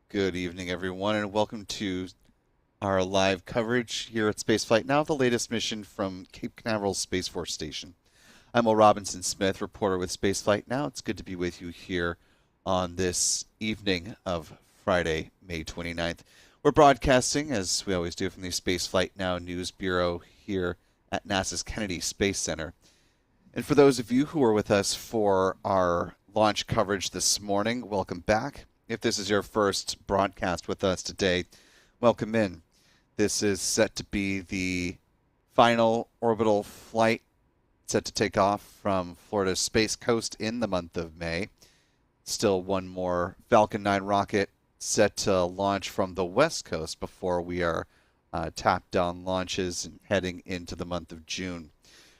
Good evening, everyone, and welcome to our live coverage here at Spaceflight Now, the latest mission from Cape Canaveral Space Force Station. I'm Will Robinson Smith, reporter with Spaceflight Now. It's good to be with you here on this evening of Friday, May 29th. We're broadcasting, as we always do, from the Spaceflight Now News Bureau here at NASA's Kennedy Space Center. And for those of you who are with us for our launch coverage this morning, welcome back. If this is your first broadcast with us today, welcome in. This is set to be the final orbital flight set to take off from Florida's Space Coast in the month of May. Still one more Falcon 9 rocket set to launch from the West Coast before we are tapped on launches and heading into the month of June.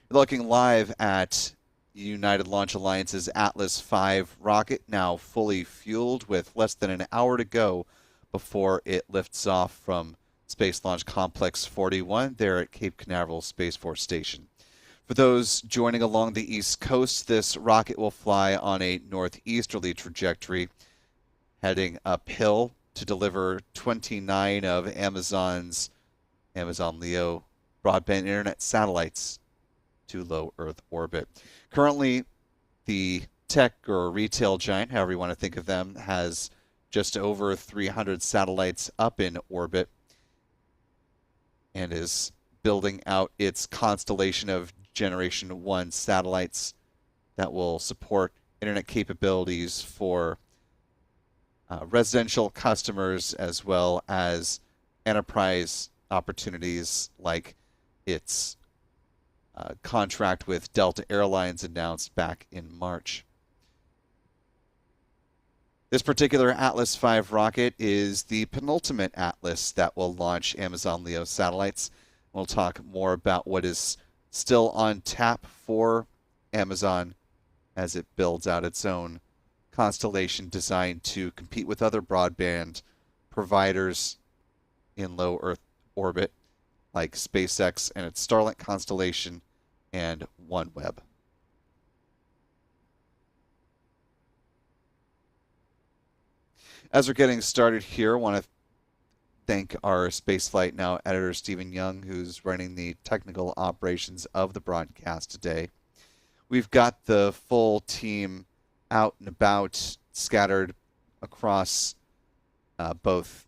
We're looking live at United Launch Alliance's Atlas V rocket, now fully fueled with less than an hour to go before it lifts off from Space Launch Complex 41 there at Cape Canaveral Space Force Station. For those joining along the East Coast, this rocket will fly on a northeasterly trajectory, heading uphill to deliver 29 of Amazon LEO broadband internet satellites to low Earth orbit. Currently, the tech or retail giant, however you want to think of them, has just over 300 satellites up in orbit and is building out its constellation of Generation 1 satellites that will support internet capabilities for residential customers as well as enterprise opportunities like its contract with Delta Airlines announced back in March. This particular Atlas V rocket is the penultimate Atlas that will launch Amazon LEO satellites. We'll talk more about what is still on tap for Amazon as it builds out its own constellation designed to compete with other broadband providers in low Earth orbit like SpaceX and its Starlink constellation and OneWeb. As we're getting started here, I want to thank our Spaceflight Now editor, Stephen Young, who's running the technical operations of the broadcast today. We've got the full team out and about, scattered across both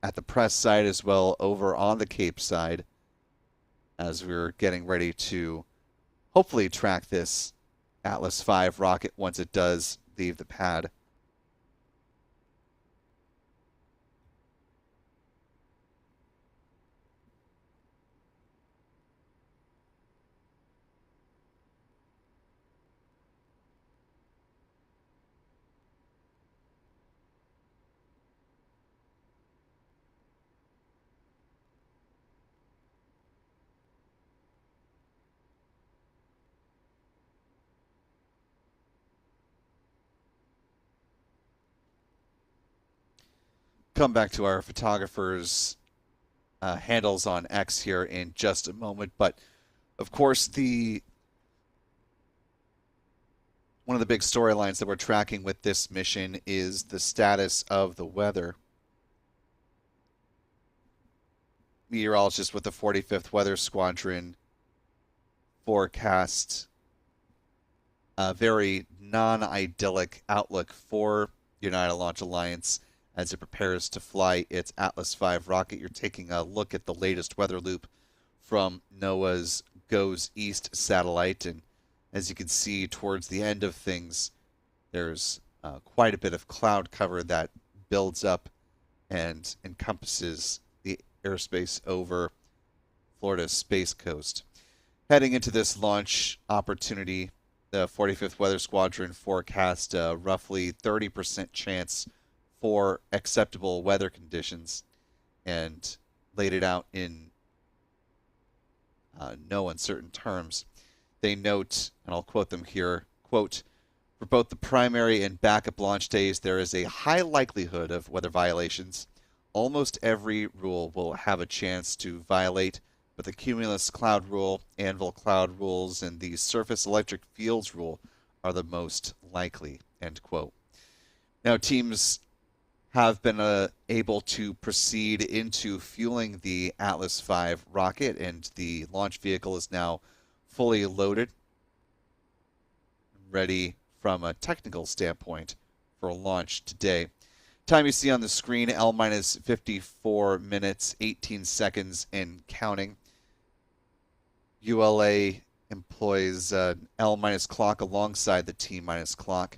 at the press side as well over on the Cape side as we're getting ready to hopefully track this Atlas V rocket once it does leave the pad. Come back to our photographers' handles on X here in just a moment, but of course one of the big storylines that we're tracking with this mission is the status of the weather. Meteorologists with the 45th Weather Squadron forecast a very non-idyllic outlook for United Launch Alliance as it prepares to fly its Atlas V rocket. You're taking a look at the latest weather loop from NOAA's GOES East satellite, and as you can see towards the end of things, there's quite a bit of cloud cover that builds up and encompasses the airspace over Florida's Space Coast. Heading into this launch opportunity, the 45th Weather Squadron forecast a roughly 30% chance for acceptable weather conditions and laid it out in no uncertain terms. They note, and I'll quote them here, quote, "For both the primary and backup launch days, there is a high likelihood of weather violations. Almost every rule will have a chance to violate, but the cumulus cloud rule, anvil cloud rules, and the surface electric fields rule are the most likely," end quote. Now, teams have been able to proceed into fueling the Atlas V rocket, and the launch vehicle is now fully loaded, ready from a technical standpoint for launch today. Time you see on the screen, L minus 54 minutes, 18 seconds and counting. ULA employs L minus clock alongside the T minus clock.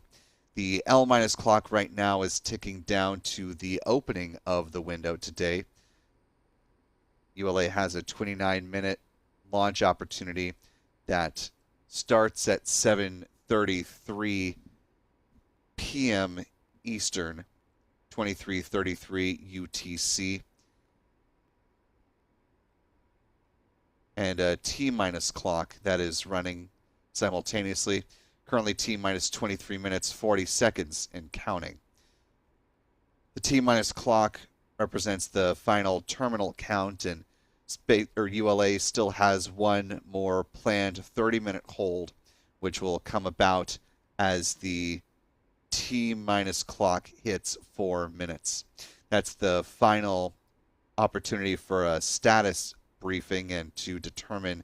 The L minus clock right now is ticking down to the opening of the window today. ULA has a 29-minute launch opportunity that starts at 7:33 p.m. Eastern, 23:33 UTC. And a T minus clock that is running simultaneously. Currently T minus 23 minutes, 40 seconds and counting. The T minus clock represents the final terminal count, and ULA still has one more planned 30-minute hold, which will come about as the T minus clock hits 4 minutes. That's the final opportunity for a status briefing and to determine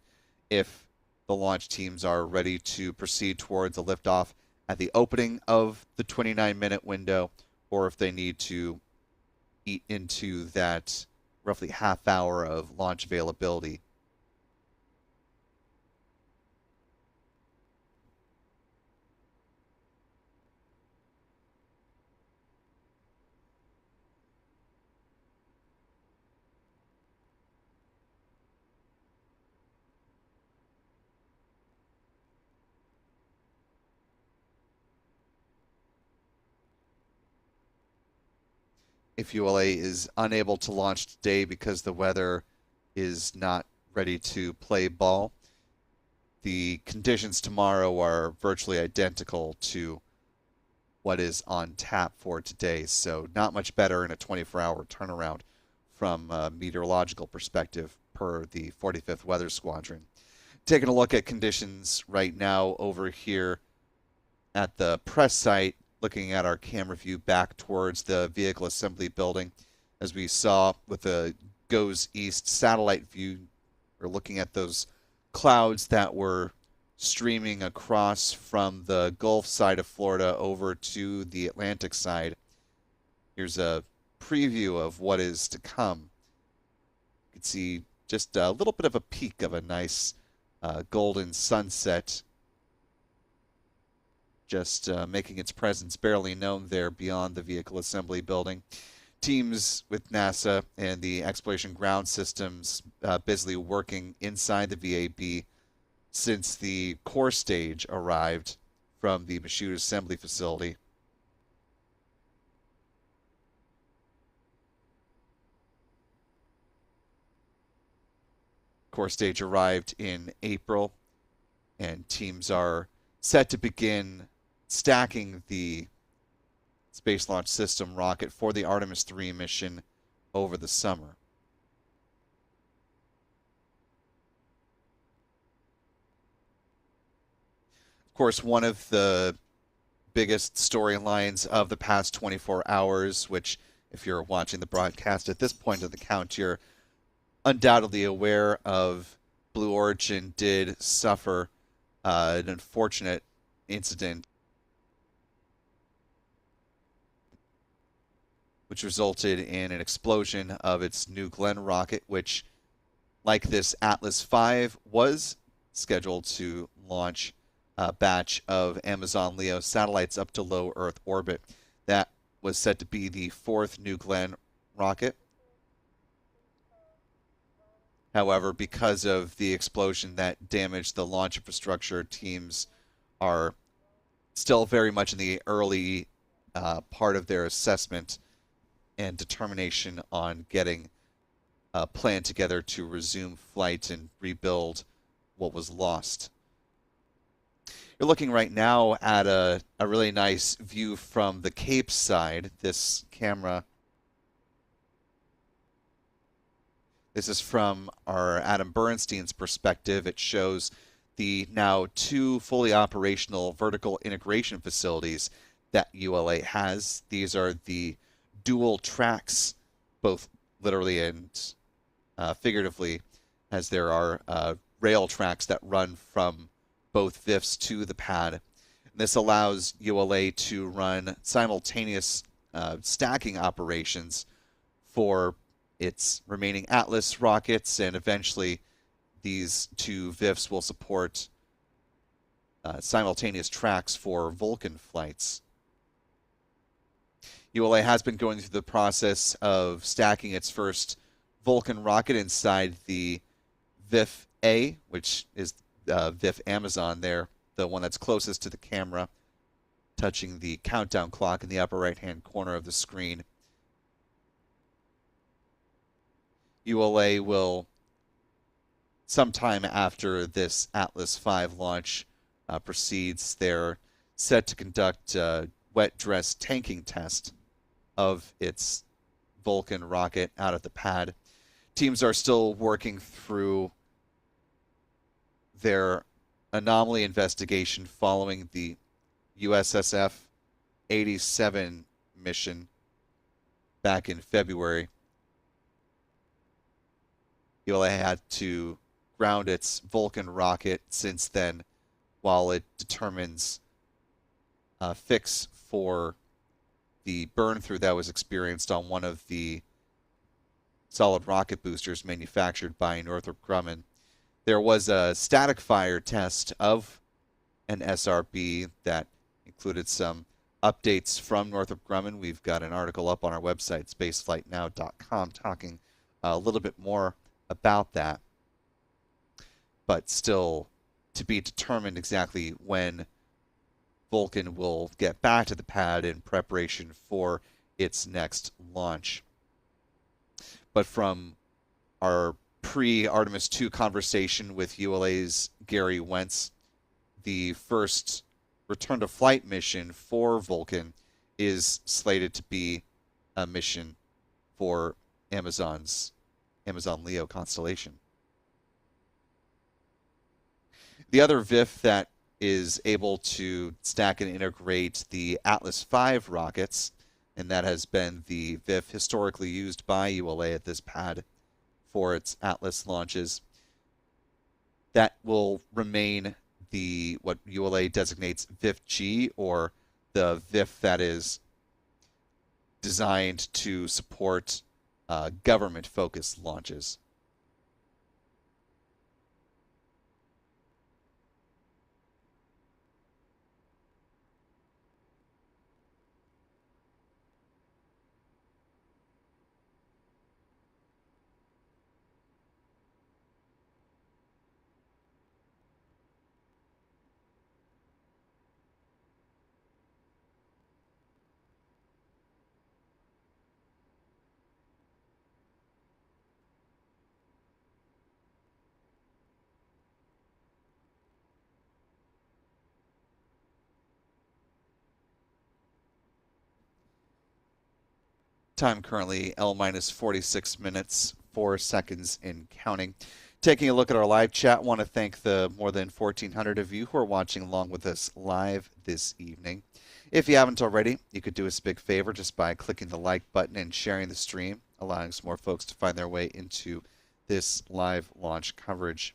if the launch teams are ready to proceed towards a liftoff at the opening of the 29-minute window, or if they need to eat into that roughly half hour of launch availability. If ULA is unable to launch today because the weather is not ready to play ball, the conditions tomorrow are virtually identical to what is on tap for today. So not much better in a 24-hour turnaround from a meteorological perspective per the 45th Weather Squadron. Taking a look at conditions right now over here at the press site, looking at our camera view back towards the vehicle assembly building. As we saw with the Goes East satellite view, we're looking at those clouds that were streaming across from the Gulf side of Florida over to the Atlantic side. Here's a preview of what is to come. You can see just a little bit of a peek of a nice golden sunset, just making its presence barely known there beyond the vehicle assembly building. Teams with NASA and the Exploration Ground Systems busily working inside the VAB since the core stage arrived from the Michoud Assembly Facility. Core stage arrived in April, and teams are set to begin stacking the Space Launch System rocket for the Artemis 3 mission over the summer. Of course, one of the biggest storylines of the past 24 hours, which if you're watching the broadcast at this point of the count, you're undoubtedly aware of, Blue Origin did suffer an unfortunate incident which resulted in an explosion of its New Glenn rocket, which, like this Atlas V, was scheduled to launch a batch of Amazon LEO satellites up to low Earth orbit. That was said to be the fourth New Glenn rocket. However, because of the explosion that damaged the launch infrastructure, teams are still very much in the early part of their assessment and determination on getting a plan together to resume flight and rebuild what was lost. You're looking right now at a really nice view from the Cape side. This camera, this is from our Adam Bernstein's perspective. It shows the now 2 fully operational vertical integration facilities that ULA has. These are the dual tracks, both literally and figuratively, as there are rail tracks that run from both VIFs to the pad. This allows ULA to run simultaneous stacking operations for its remaining Atlas rockets, and eventually these two VIFs will support simultaneous tracks for Vulcan flights. ULA has been going through the process of stacking its first Vulcan rocket inside the VIF A, which is VIF Amazon there, the one that's closest to the camera, touching the countdown clock in the upper right-hand corner of the screen. ULA will, sometime after this Atlas V launch proceeds, they're set to conduct a wet dress tanking test of its Vulcan rocket out at the pad. Teams are still working through their anomaly investigation following the USSF 87 mission back in February. ULA had to ground its Vulcan rocket since then while it determines a fix for the burn-through that was experienced on one of the solid rocket boosters manufactured by Northrop Grumman. There was a static fire test of an SRB that included some updates from Northrop Grumman. We've got an article up on our website, spaceflightnow.com, talking a little bit more about that, but still to be determined exactly when Vulcan will get back to the pad in preparation for its next launch. But from our pre-Artemis II conversation with ULA's Gary Wentz, the first return-to-flight mission for Vulcan is slated to be a mission for Amazon Leo constellation. The other VIF that is able to stack and integrate the Atlas V rockets, and that has been the VIF historically used by ULA at this pad for its Atlas launches. That will remain the what ULA designates VIF-G, or the VIF that is designed to support government-focused launches. Time currently L-46 minutes, 4 seconds and counting. Taking a look at our live chat, want to thank the more than 1,400 of you who are watching along with us live this evening. If you haven't already, you could do us a big favor just by clicking the like button and sharing the stream, allowing some more folks to find their way into this live launch coverage.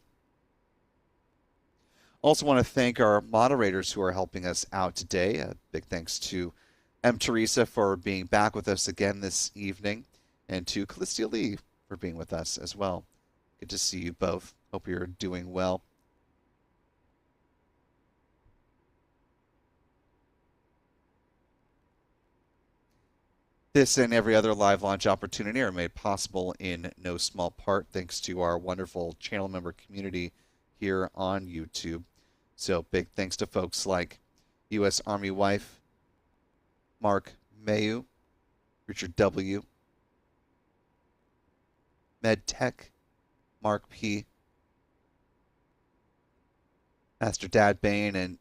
Also want to thank our moderators who are helping us out today. A big thanks to M. Teresa for being back with us again this evening, and to Callistia Lee for being with us as well. Good to see you both. Hope you're doing well. This and every other live launch opportunity are made possible in no small part thanks to our wonderful channel member community here on YouTube. So big thanks to folks like U.S. Army Wife, Mark Mayu, Richard W., MedTech, Mark P., Master Dad Bane, and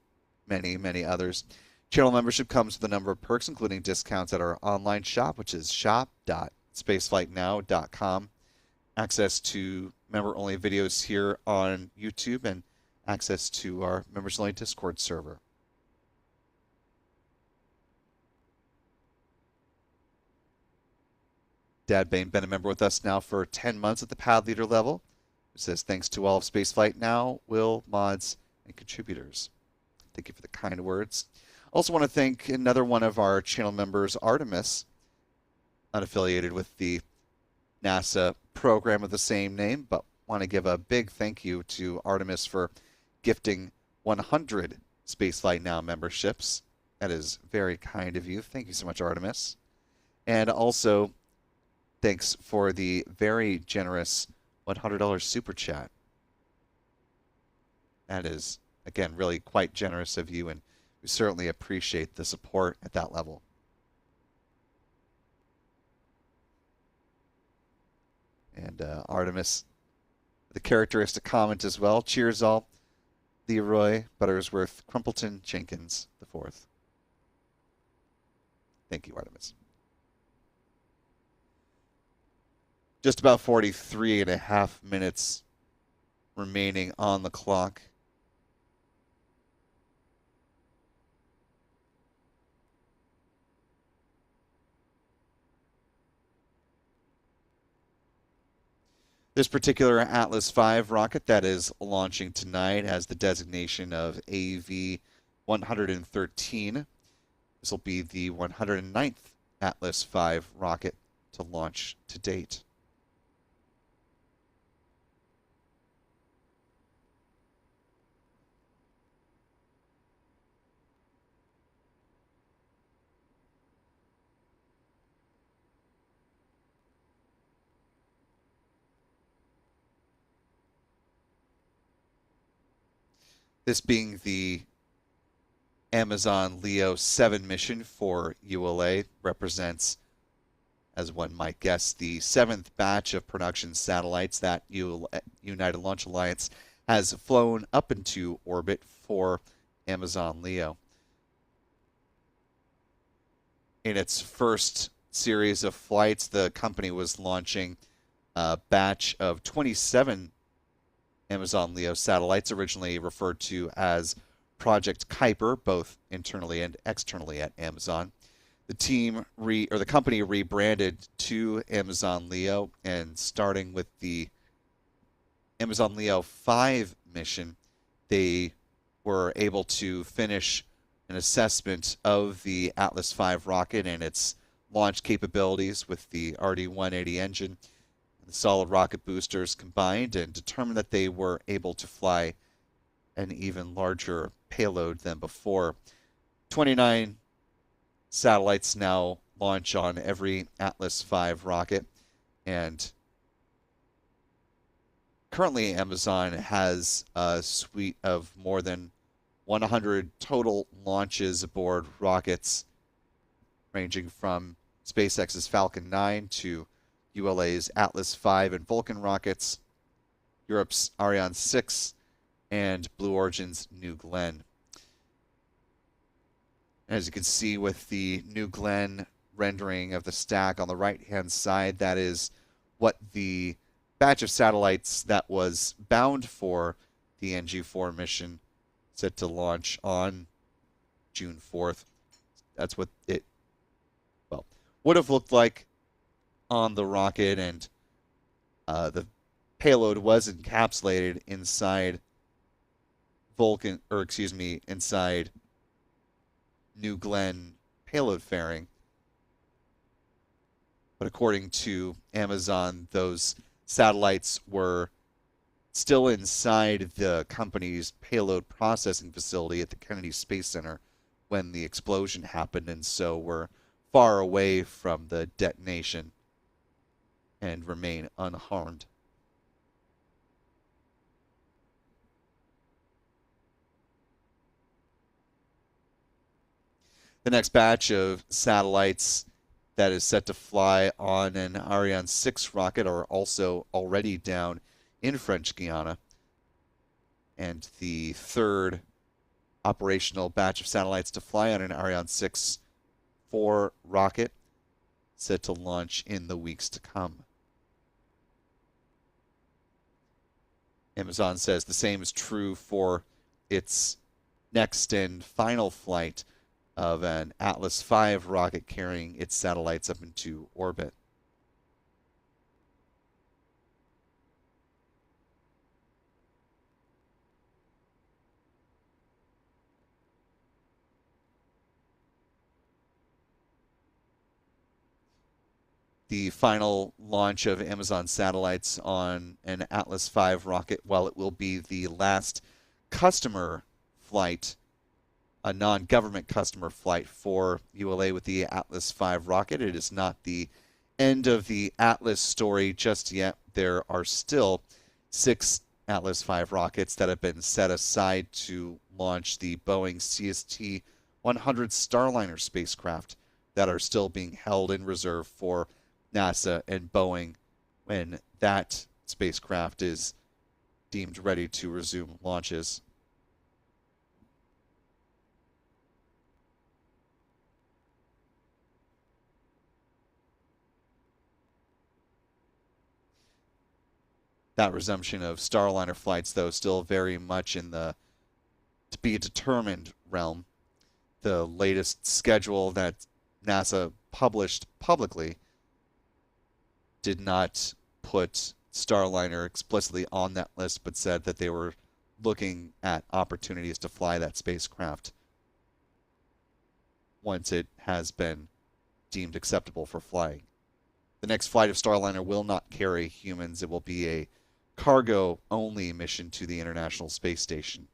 many, many others. Channel membership comes with a number of perks, including discounts at our online shop, which is shop.spaceflightnow.com, access to member-only videos here on YouTube, and access to our members-only Discord server. Dad Bain, been a member with us now for 10 months at the pad leader level. It says, thanks to all of Spaceflight Now, Will, mods, and contributors. Thank you for the kind words. Also want to thank another one of our channel members, Artemis, unaffiliated with the NASA program of the same name, but want to give a big thank you to Artemis for gifting 100 Spaceflight Now memberships. That is very kind of you. Thank you so much, Artemis. And also, thanks for the very generous $100 super chat. That is, again, really quite generous of you, and we certainly appreciate the support at that level. And Artemis, the characteristic comment as well. Cheers all. Leroy Buttersworth Crumpleton Jenkins IV. Thank you, Artemis. Just about 43 and a half minutes remaining on the clock. This particular Atlas V rocket that is launching tonight has the designation of AV-113. This will be the 109th Atlas V rocket to launch to date. This being the Amazon Leo 7 mission for ULA, represents, as one might guess, the 7th batch of production satellites that United Launch Alliance has flown up into orbit for Amazon Leo. In its first series of flights, the company was launching a batch of 27 Amazon Leo satellites, originally referred to as Project Kuiper, both internally and externally at Amazon. The company rebranded to Amazon Leo, and starting with the Amazon Leo 5 mission, they were able to finish an assessment of the Atlas V rocket and its launch capabilities with the RD-180 engine, the solid rocket boosters combined, and determined that they were able to fly an even larger payload than before. 29 satellites now launch on every Atlas V rocket, and currently Amazon has a suite of more than 100 total launches aboard rockets, ranging from SpaceX's Falcon 9 to ULA's Atlas V and Vulcan rockets, Europe's Ariane 6, and Blue Origin's New Glenn. As you can see with the New Glenn rendering of the stack on the right-hand side, that is what the batch of satellites that was bound for the NG4 mission set to launch on June 4th. That's what it, well, would have looked like on the rocket, and the payload was encapsulated inside inside New Glenn payload fairing. But according to Amazon, those satellites were still inside the company's payload processing facility at the Kennedy Space Center when the explosion happened, and so were far away from the detonation and remain unharmed. The next batch of satellites that is set to fly on an Ariane 6 rocket are also already down in French Guiana. And the third operational batch of satellites to fly on an Ariane 6 4 rocket set to launch in the weeks to come. Amazon says the same is true for its next and final flight of an Atlas V rocket carrying its satellites up into orbit. the final launch of Amazon satellites on an Atlas V rocket, while it will be the last customer flight, a non-government customer flight for ULA with the Atlas V rocket. It is not the end of the Atlas story just yet. There are still 6 Atlas V rockets that have been set aside to launch the Boeing CST 100 Starliner spacecraft that are still being held in reserve for NASA and Boeing when that spacecraft is deemed ready to resume launches. That resumption of Starliner flights, though, still very much in the to be determined realm. The latest schedule that NASA published publicly did not put Starliner explicitly on that list, but said that they were looking at opportunities to fly that spacecraft once it has been deemed acceptable for flying. The next flight of Starliner will not carry humans. It will be a cargo-only mission to the International Space Station.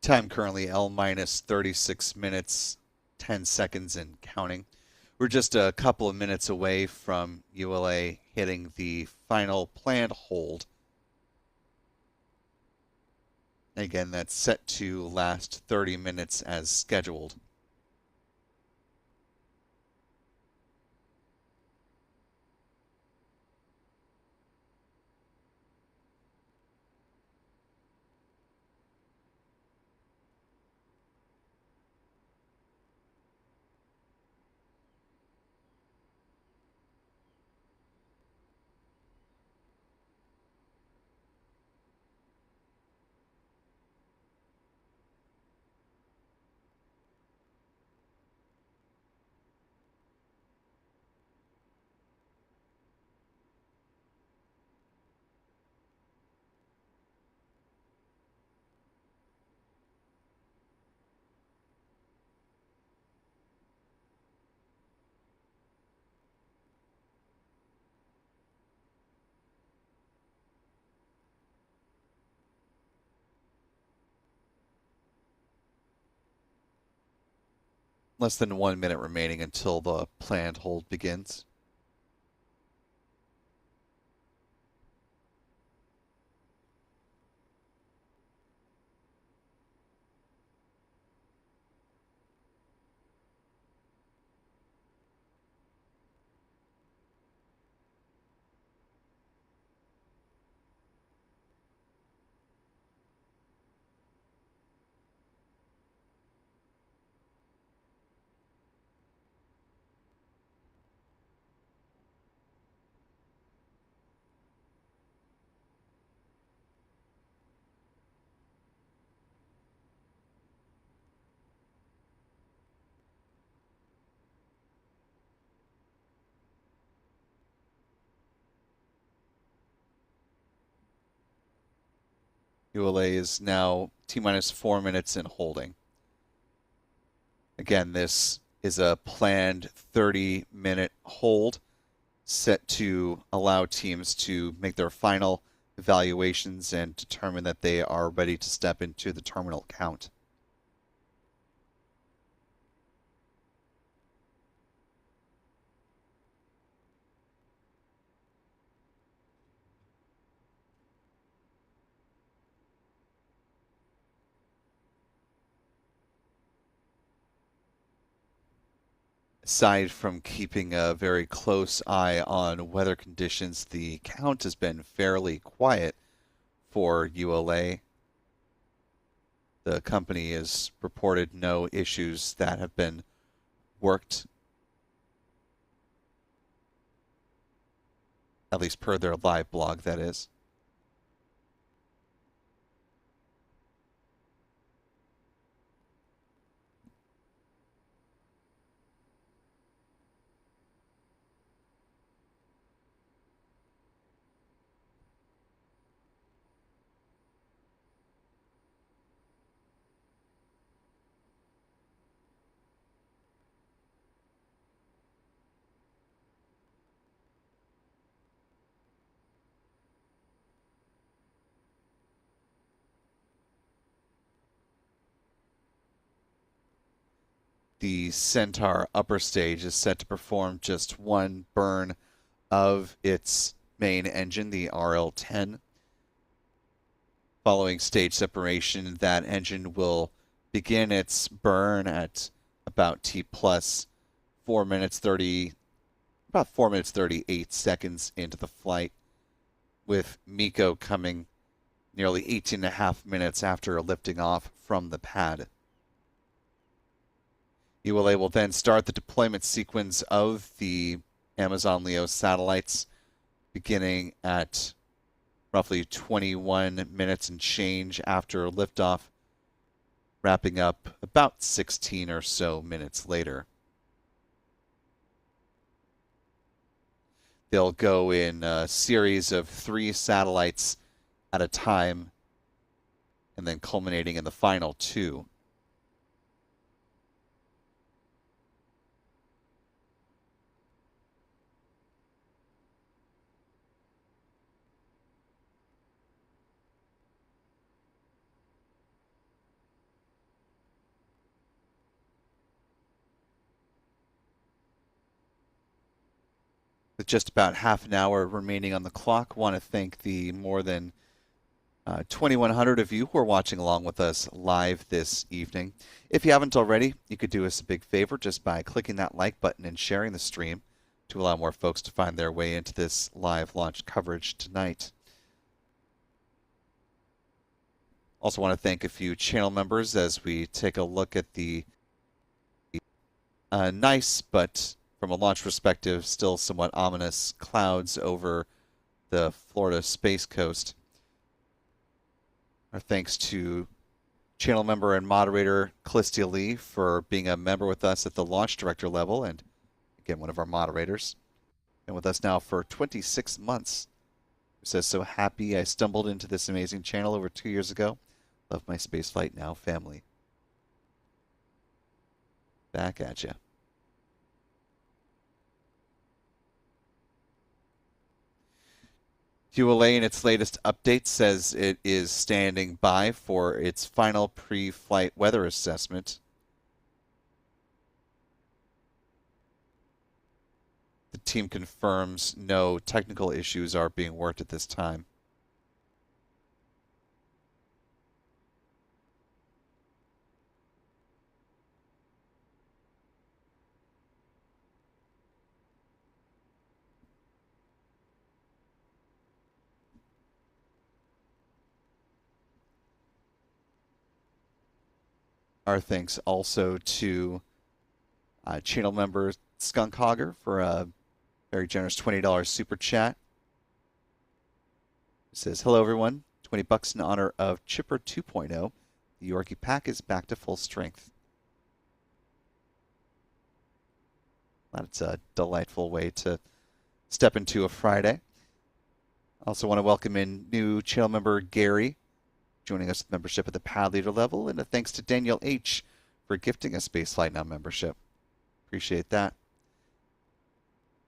Time currently L minus 36 minutes, 10 seconds and counting. We're just a couple of minutes away from ULA hitting the final planned hold. Again, that's set to last 30 minutes as scheduled. Less than 1 minute remaining until the planned hold begins. ULA is now T-minus 4 minutes and holding. Again, this is a planned 30-minute hold set to allow teams to make their final evaluations and determine that they are ready to step into the terminal count. Aside from keeping a very close eye on weather conditions, the count has been fairly quiet for ULA. The company has reported no issues that have been worked, at least per their live blog, that is. The Centaur upper stage is set to perform just one burn of its main engine, the RL-10. Following stage separation, that engine will begin its burn at about T plus 4 minutes 30, about 4 minutes 38 seconds into the flight, with MECO coming nearly 18.5 minutes after lifting off from the pad. ULA will then start the deployment sequence of the Amazon LEO satellites, beginning at roughly 21 minutes and change after liftoff, wrapping up about 16 or so minutes later. They'll go in a series of 3 satellites at a time, and then culminating in the final 2. With just about half an hour remaining on the clock, I want to thank the more than 2,100 of you who are watching along with us live this evening. If you haven't already, you could do us a big favor just by clicking that like button and sharing the stream to allow more folks to find their way into this live launch coverage tonight. Also want to thank a few channel members as we take a look at the nice, but from a launch perspective, still somewhat ominous clouds over the Florida Space Coast. Our thanks to channel member and moderator Callistia Lee for being a member with us at the launch director level, and again, one of our moderators. And with us now for 26 months. Who says, so happy I stumbled into this amazing channel over 2 years ago. Love my Spaceflight Now family. Back at ya. ULA in its latest update says it is standing by for its final pre-flight weather assessment. The team confirms no technical issues are being worked at this time. Our thanks also to channel member Skunk Hogger for a very generous $20 super chat. It says, hello everyone, 20 bucks in honor of Chipper 2.0. The Yorkie pack is back to full strength. That's a delightful way to step into a Friday. I also want to welcome in new channel member Gary joining us with membership at the Pad Leader level, and a thanks to Daniel H. for gifting us Spaceflight Now membership. Appreciate that.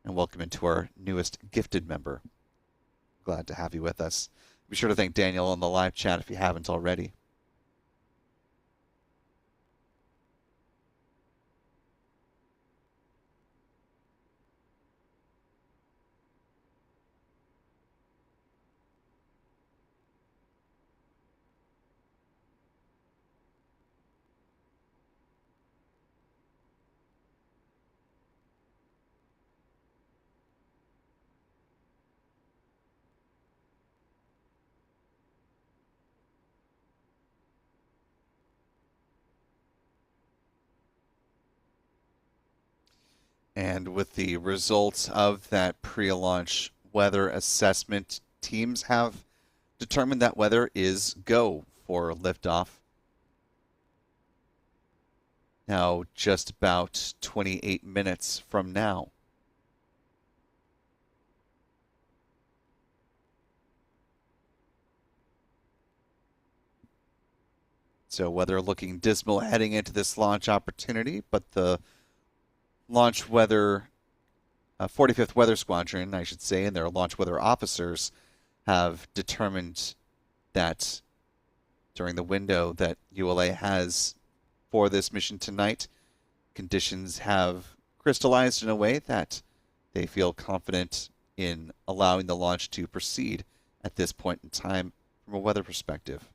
And welcome into our newest gifted member. Glad to have you with us. Be sure to thank Daniel on the live chat if you haven't already. And with the results of that pre-launch weather assessment, teams have determined that weather is go for liftoff. Now, just about 28 minutes from now. So weather looking dismal heading into this launch opportunity, but the launch weather, 45th Weather Squadron, I should say, and their launch weather officers have determined that during the window that ULA has for this mission tonight, conditions have crystallized in a way that they feel confident in allowing the launch to proceed at this point in time from a weather perspective.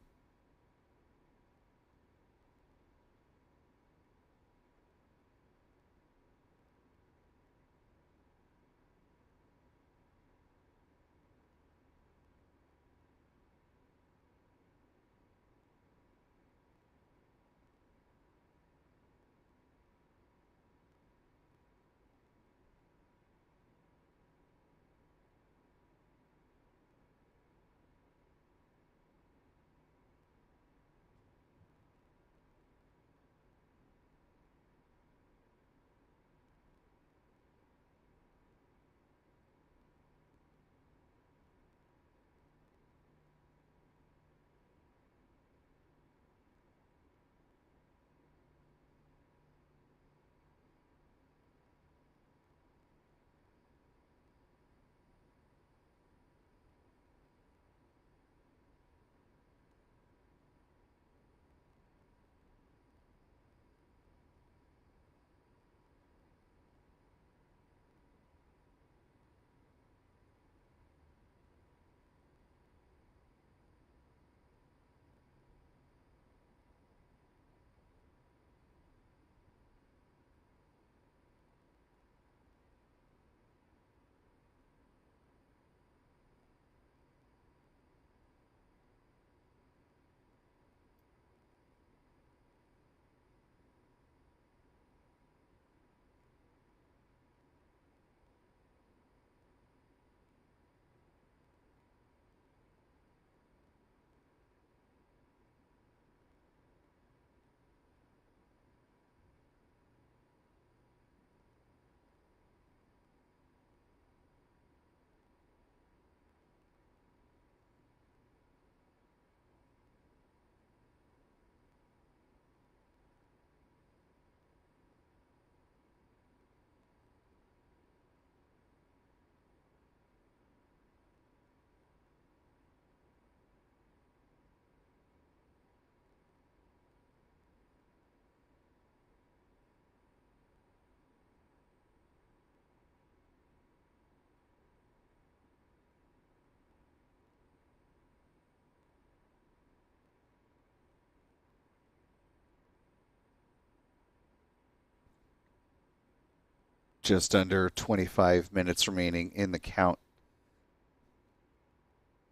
Just under 25 minutes remaining in the count.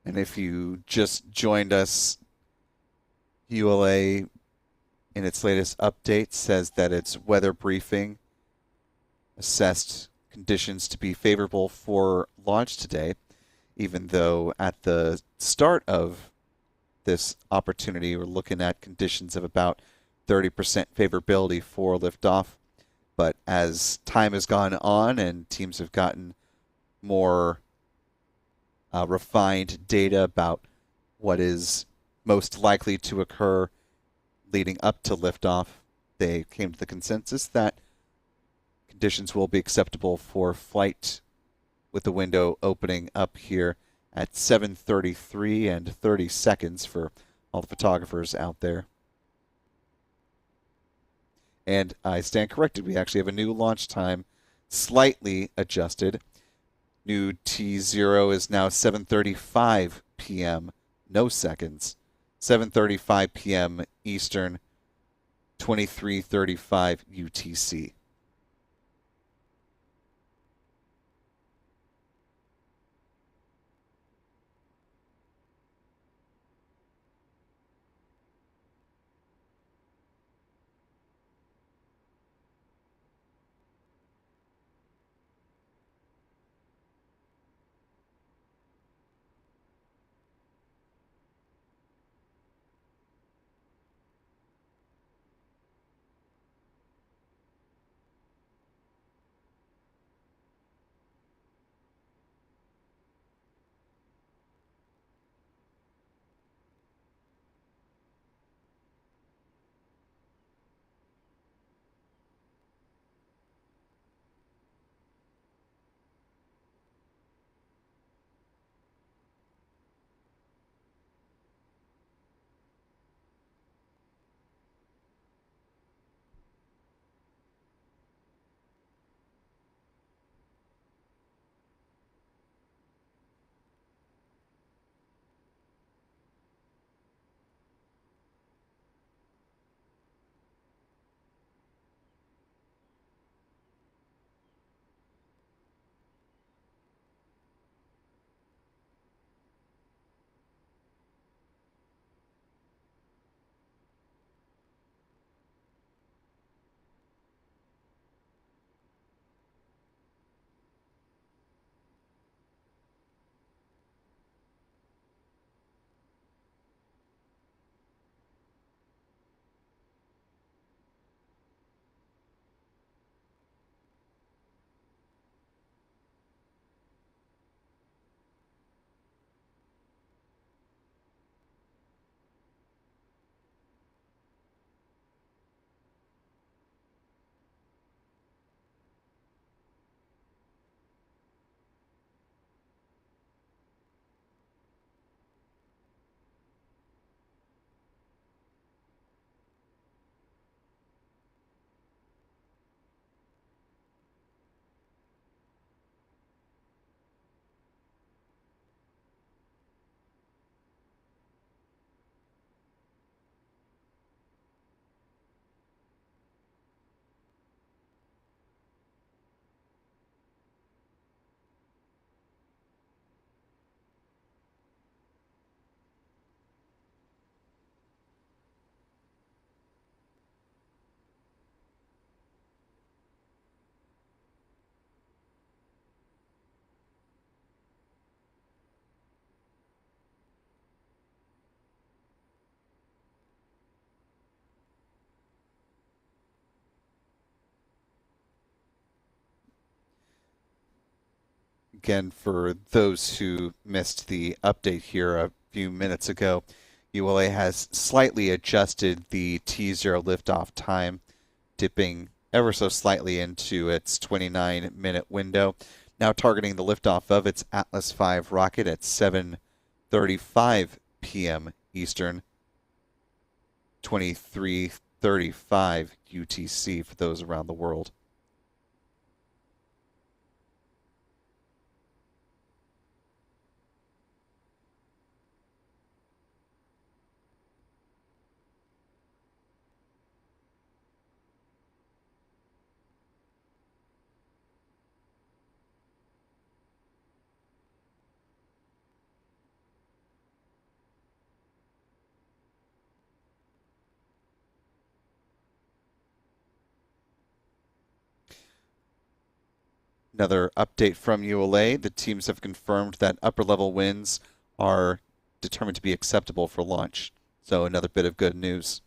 And if you just joined us, ULA in its latest update says that its weather briefing assessed conditions to be favorable for launch today, even though at the start of this opportunity we're looking at conditions of about 30% favorability for liftoff. But as time has gone on and teams have gotten more refined data about what is most likely to occur leading up to liftoff. They came to the consensus that conditions will be acceptable for flight with the window opening up here at 7:33 and 30 seconds for all the photographers out there. And I stand corrected. We actually have a new launch time, slightly adjusted. New T0 is now 7:35 p.m. No seconds. 7:35 p.m. Eastern, 23:35 UTC. Again, for those who missed the update here a few minutes ago, ULA has slightly adjusted the T0 liftoff time, dipping ever so slightly into its 29-minute window, now targeting the liftoff of its Atlas V rocket at 7:35 p.m. Eastern, 23:35 UTC for those around the world. Another update from ULA, the teams have confirmed that upper level winds are determined to be acceptable for launch. So another bit of good news.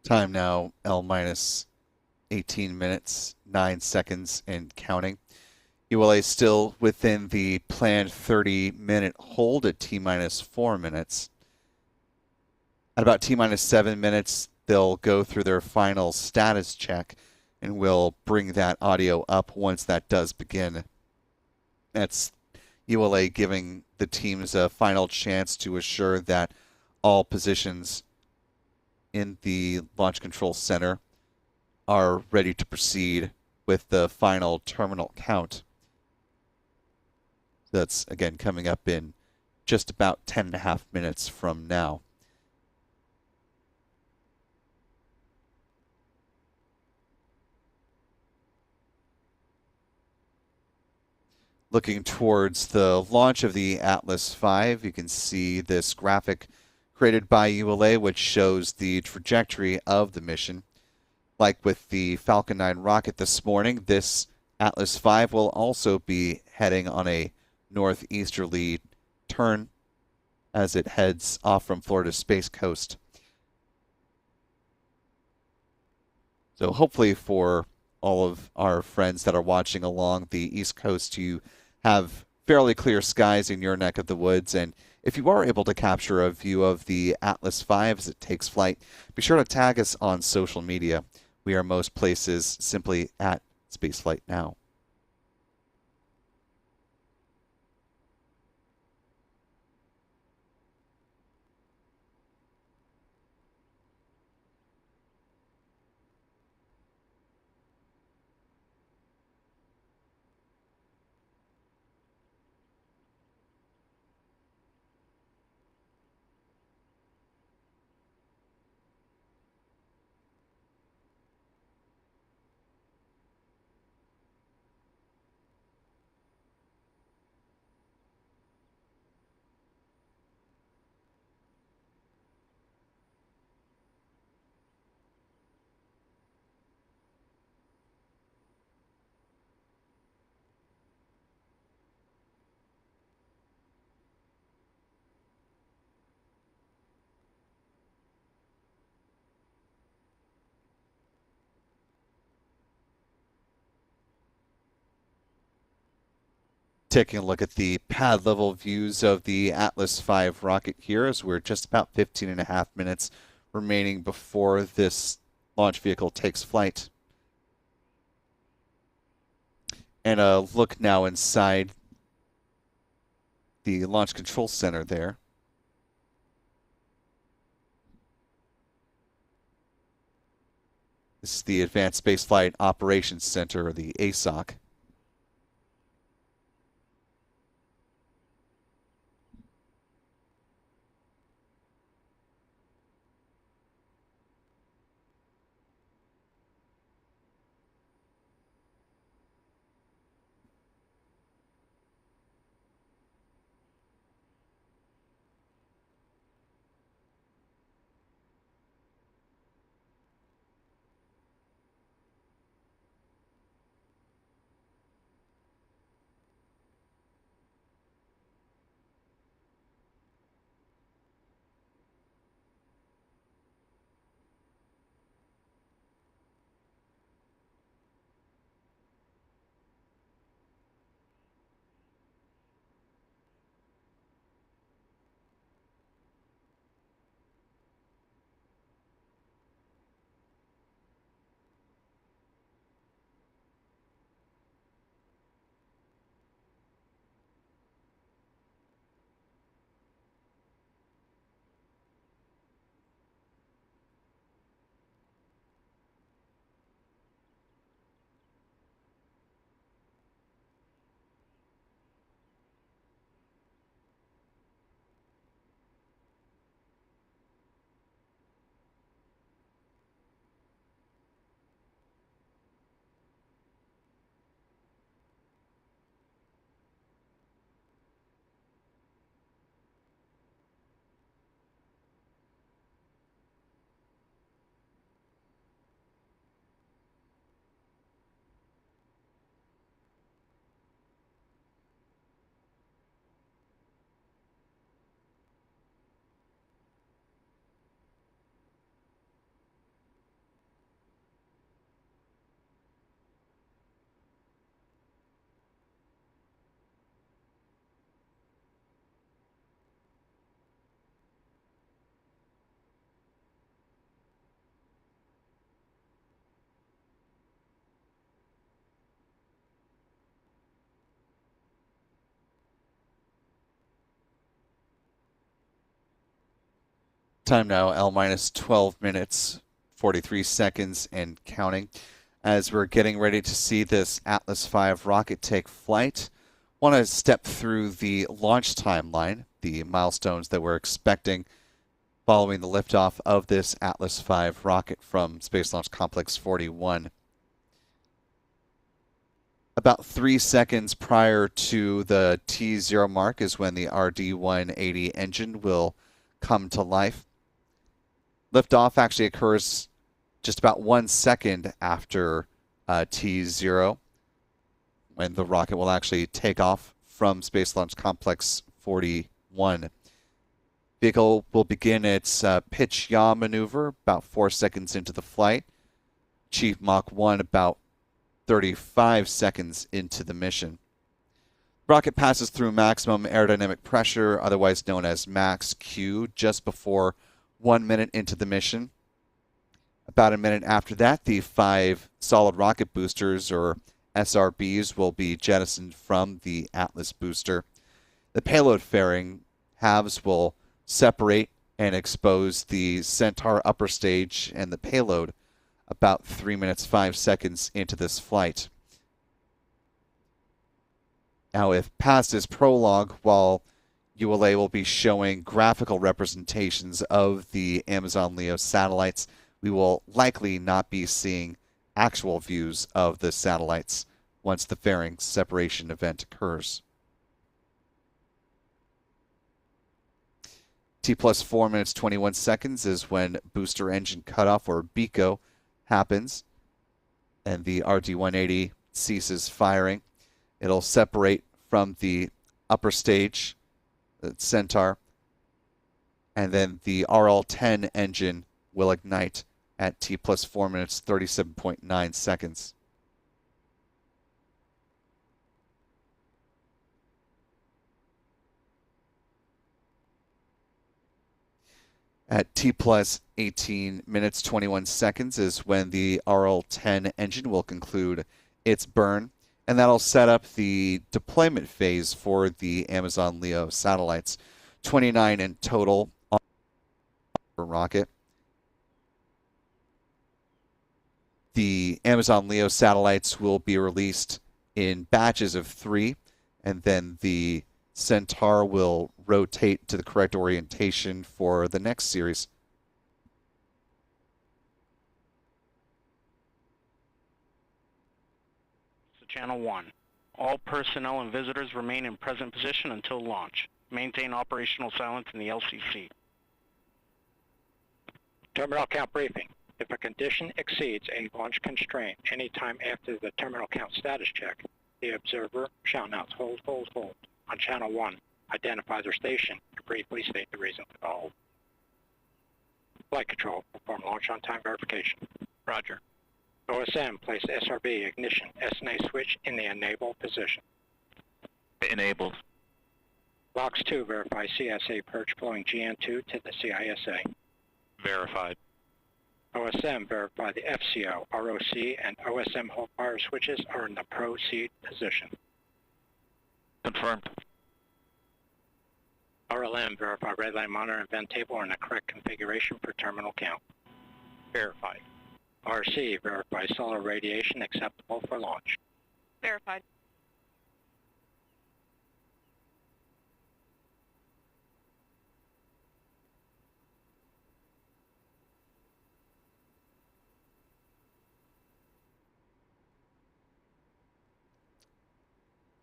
Time now, L minus 18 minutes, 9 seconds, and counting. ULA still within the planned 30-minute hold at T minus 4 minutes. At about T minus 7 minutes, they'll go through their final status check and we'll bring that audio up once that does begin. That's ULA giving the teams a final chance to assure that all positions in the Launch Control Center are ready to proceed with the final terminal count. That's, again, coming up in just about 10.5 minutes from now. Looking towards the launch of the Atlas V, you can see this graphic created by ULA, which shows the trajectory of the mission. Like with the Falcon 9 rocket this morning, this Atlas V will also be heading on a northeasterly turn as it heads off from Florida's Space Coast. So hopefully for all of our friends that are watching along the East Coast, you have fairly clear skies in your neck of the woods. And if you are able to capture a view of the Atlas V as it takes flight, be sure to tag us on social media. We are most places simply at Spaceflight Now. Taking a look at the pad level views of the Atlas V rocket here, as we're just about 15.5 minutes remaining before this launch vehicle takes flight. And a look now inside the Launch Control Center there. This is the Advanced Spaceflight Operations Center, or the ASOC. Time now, L minus 12 minutes, 43 seconds and counting. As we're getting ready to see this Atlas V rocket take flight, want to step through the launch timeline, the milestones that we're expecting following the liftoff of this Atlas V rocket from Space Launch Complex 41. About 3 seconds prior to the T0 mark is when the RD-180 engine will come to life. Liftoff actually occurs just about 1 second after T0, when the rocket will actually take off from Space Launch Complex 41. Vehicle will begin its pitch yaw maneuver about 4 seconds into the flight. Achieve Mach 1 about 35 seconds into the mission. Rocket passes through maximum aerodynamic pressure, otherwise known as max Q, just before 1 minute into the mission. About a minute after that, the 5 solid rocket boosters, or SRBs, will be jettisoned from the Atlas booster. The payload fairing halves will separate and expose the Centaur upper stage and the payload about 3 minutes 5 seconds into this flight. Now, if past is prologue, while ULA will be showing graphical representations of the Amazon LEO satellites, we will likely not be seeing actual views of the satellites once the fairing separation event occurs. T plus 4 minutes 21 seconds is when booster engine cutoff, or BECO, happens, and the RD-180 ceases firing. It'll separate from the upper stage, the Centaur, and then the RL-10 engine will ignite at T plus 4 minutes 37.9 seconds. At T plus 18 minutes 21 seconds is when the RL-10 engine will conclude its burn, and that'll set up the deployment phase for the Amazon LEO satellites, 29 in total on the rocket. The Amazon LEO satellites will be released in batches of 3, and then the Centaur will rotate to the correct orientation for the next series. Channel 1. All personnel and visitors remain in present position until launch. Maintain operational silence in the LCC. Terminal count briefing. If a condition exceeds a launch constraint any time after the terminal count status check, the observer shall announce hold, hold, hold. On Channel 1, identify their station and briefly state the reason for the hold. Flight Control, perform launch on time verification. Roger. OSM, place SRB ignition SNA switch in the enable position. Enabled. Logs 2, verify CSA purge flowing GN2 to the CISA. Verified. OSM, verify the FCO, ROC, and OSM hold fire switches are in the proceed position. Confirmed. RLM, verify red line monitor and vent table are in the correct configuration for terminal count. Verified. RC, verify solar radiation acceptable for launch. Verified.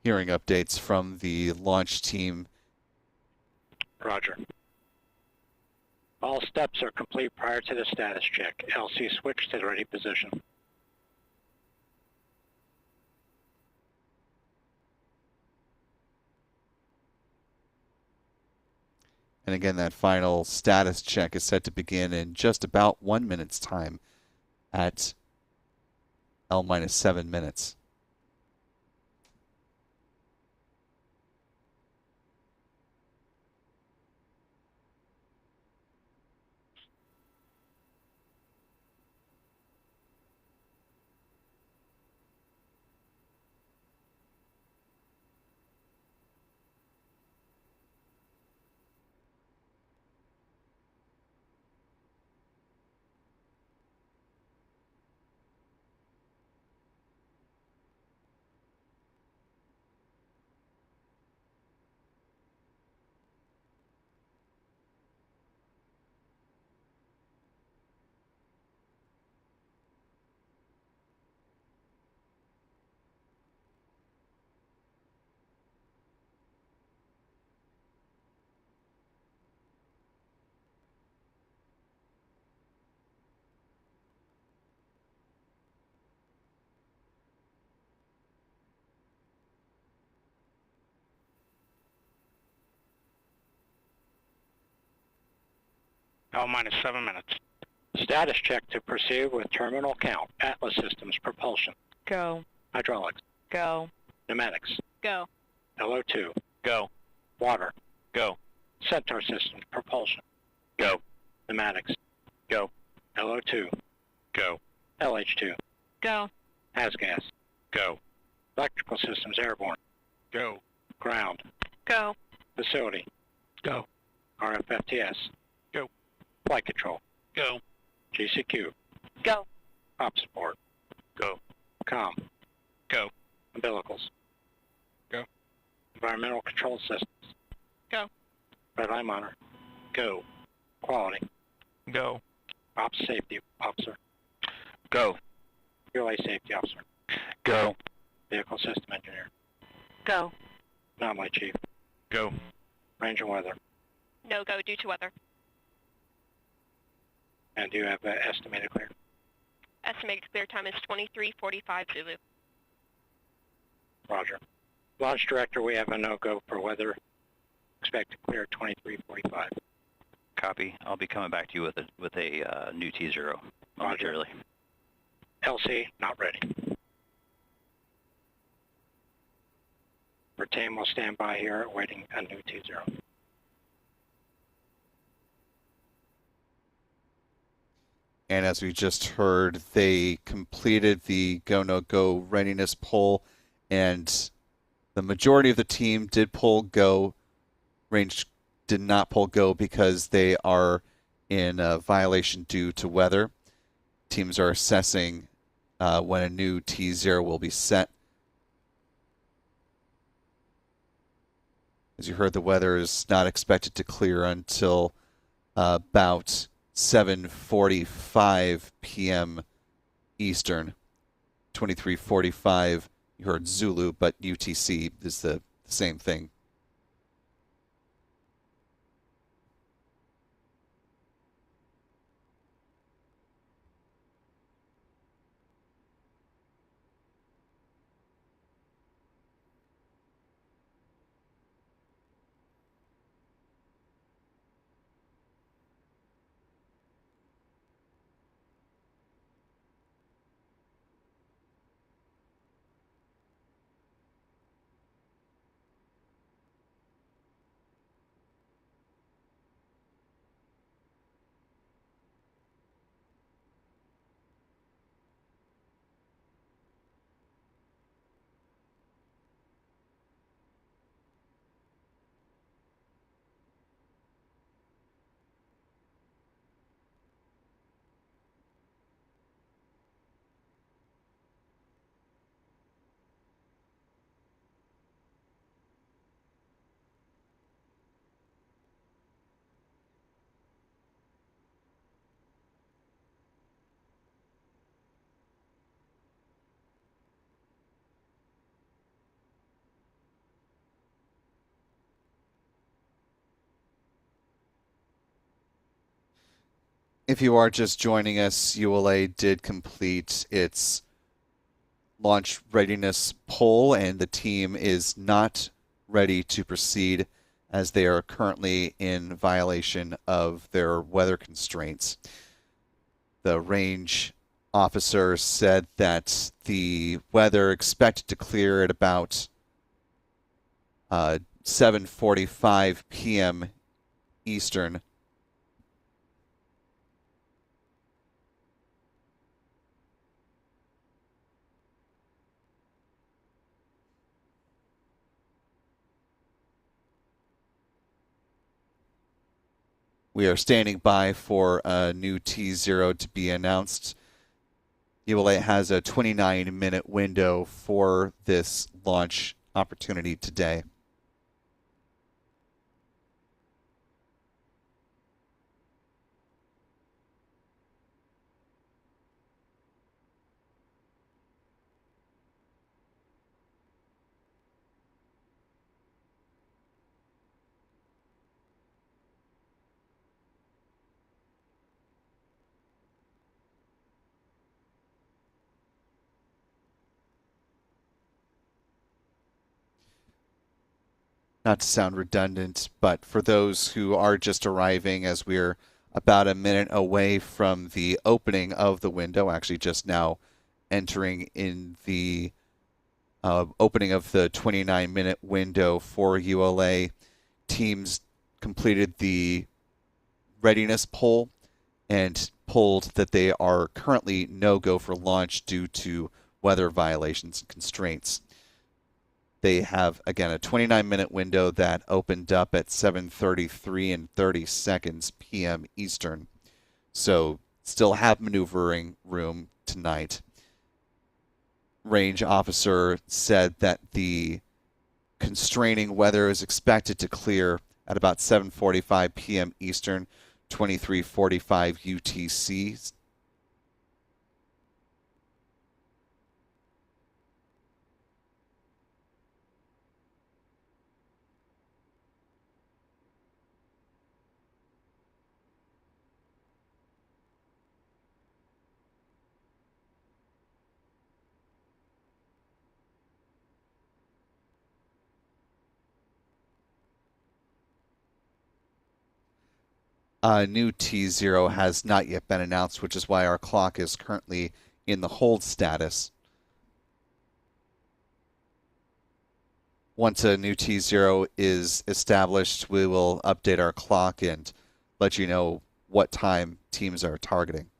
Hearing updates from the launch team. Roger. All steps are complete prior to the status check. LC switch to the ready position. And again, that final status check is set to begin in just about 1 minute's time at L minus 7 minutes. L minus 7 minutes. Status check to proceed with terminal count. Atlas systems, propulsion. Go. Hydraulics. Go. Pneumatics. Go. LO2. Go. Water. Go. Centaur systems, propulsion. Go. Pneumatics. Go. LO2. Go. LH2. Go. Gas. Go. Electrical systems, airborne. Go. Ground. Go. Facility. Go. RFFTS. Go. Flight control. Go. GCQ. Go. Op support. Go. COM. Go. Umbilicals. Go. Environmental control systems. Go. Red eye monitor. Go. Quality. Go. Ops safety officer. Go. ULA safety officer. Go. Vehicle system engineer. Go. Anomaly chief. Go. Range and weather. No go due to weather. And do you have estimated clear? Estimated clear time is 23:45 Zulu. Roger. Launch director, we have a no-go for weather. Expect to clear 23:45. Copy. I'll be coming back to you with a new T0 momentarily. LC, not ready. Retain will stand by here awaiting a new T0. And as we just heard, they completed the go, no go readiness poll, and the majority of the team did pull go. Range did not pull go because they are in a violation due to weather. Teams are assessing when a new T0 will be set. As you heard, the weather is not expected to clear until about 7:45 p.m. Eastern. 23:45. You heard Zulu, but UTC is the same thing. If you are just joining us, ULA did complete its launch readiness poll, and the team is not ready to proceed as they are currently in violation of their weather constraints. The range officer said that the weather expected to clear at about 7:45 p.m. Eastern. We are standing by for a new T0 to be announced. ULA has a 29-minute window for this launch opportunity today. Not to sound redundant, but for those who are just arriving as we're about a minute away from the opening of the window, actually just now entering in the opening of the 29-minute window for ULA. Teams completed the readiness poll and polled that they are currently no-go for launch due to weather violations and constraints. They have, again, a 29-minute window that opened up at 7:33 and 30 seconds p.m. Eastern. So still have maneuvering room tonight. Range officer said that the constraining weather is expected to clear at about 7:45 p.m. Eastern, 23:45 UTC. New T0 has not yet been announced, which is why our clock is currently in the hold status. Once a new T0 is established, we will update our clock and let you know what time teams are targeting.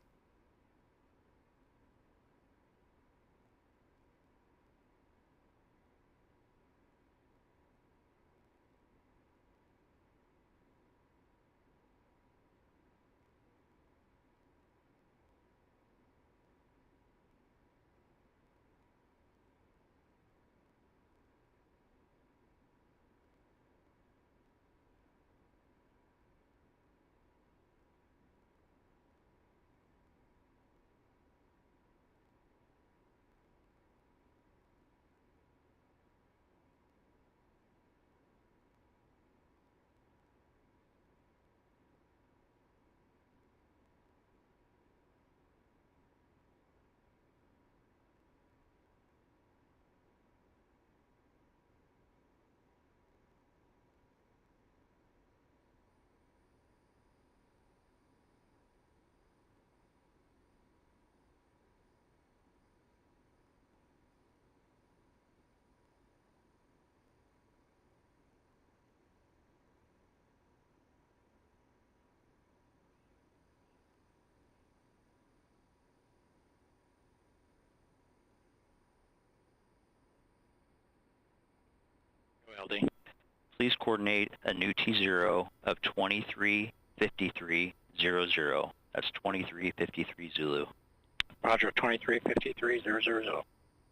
ULD. Please coordinate a new T0 of 235300. That's 2353 Zulu. Roger, 2353-000.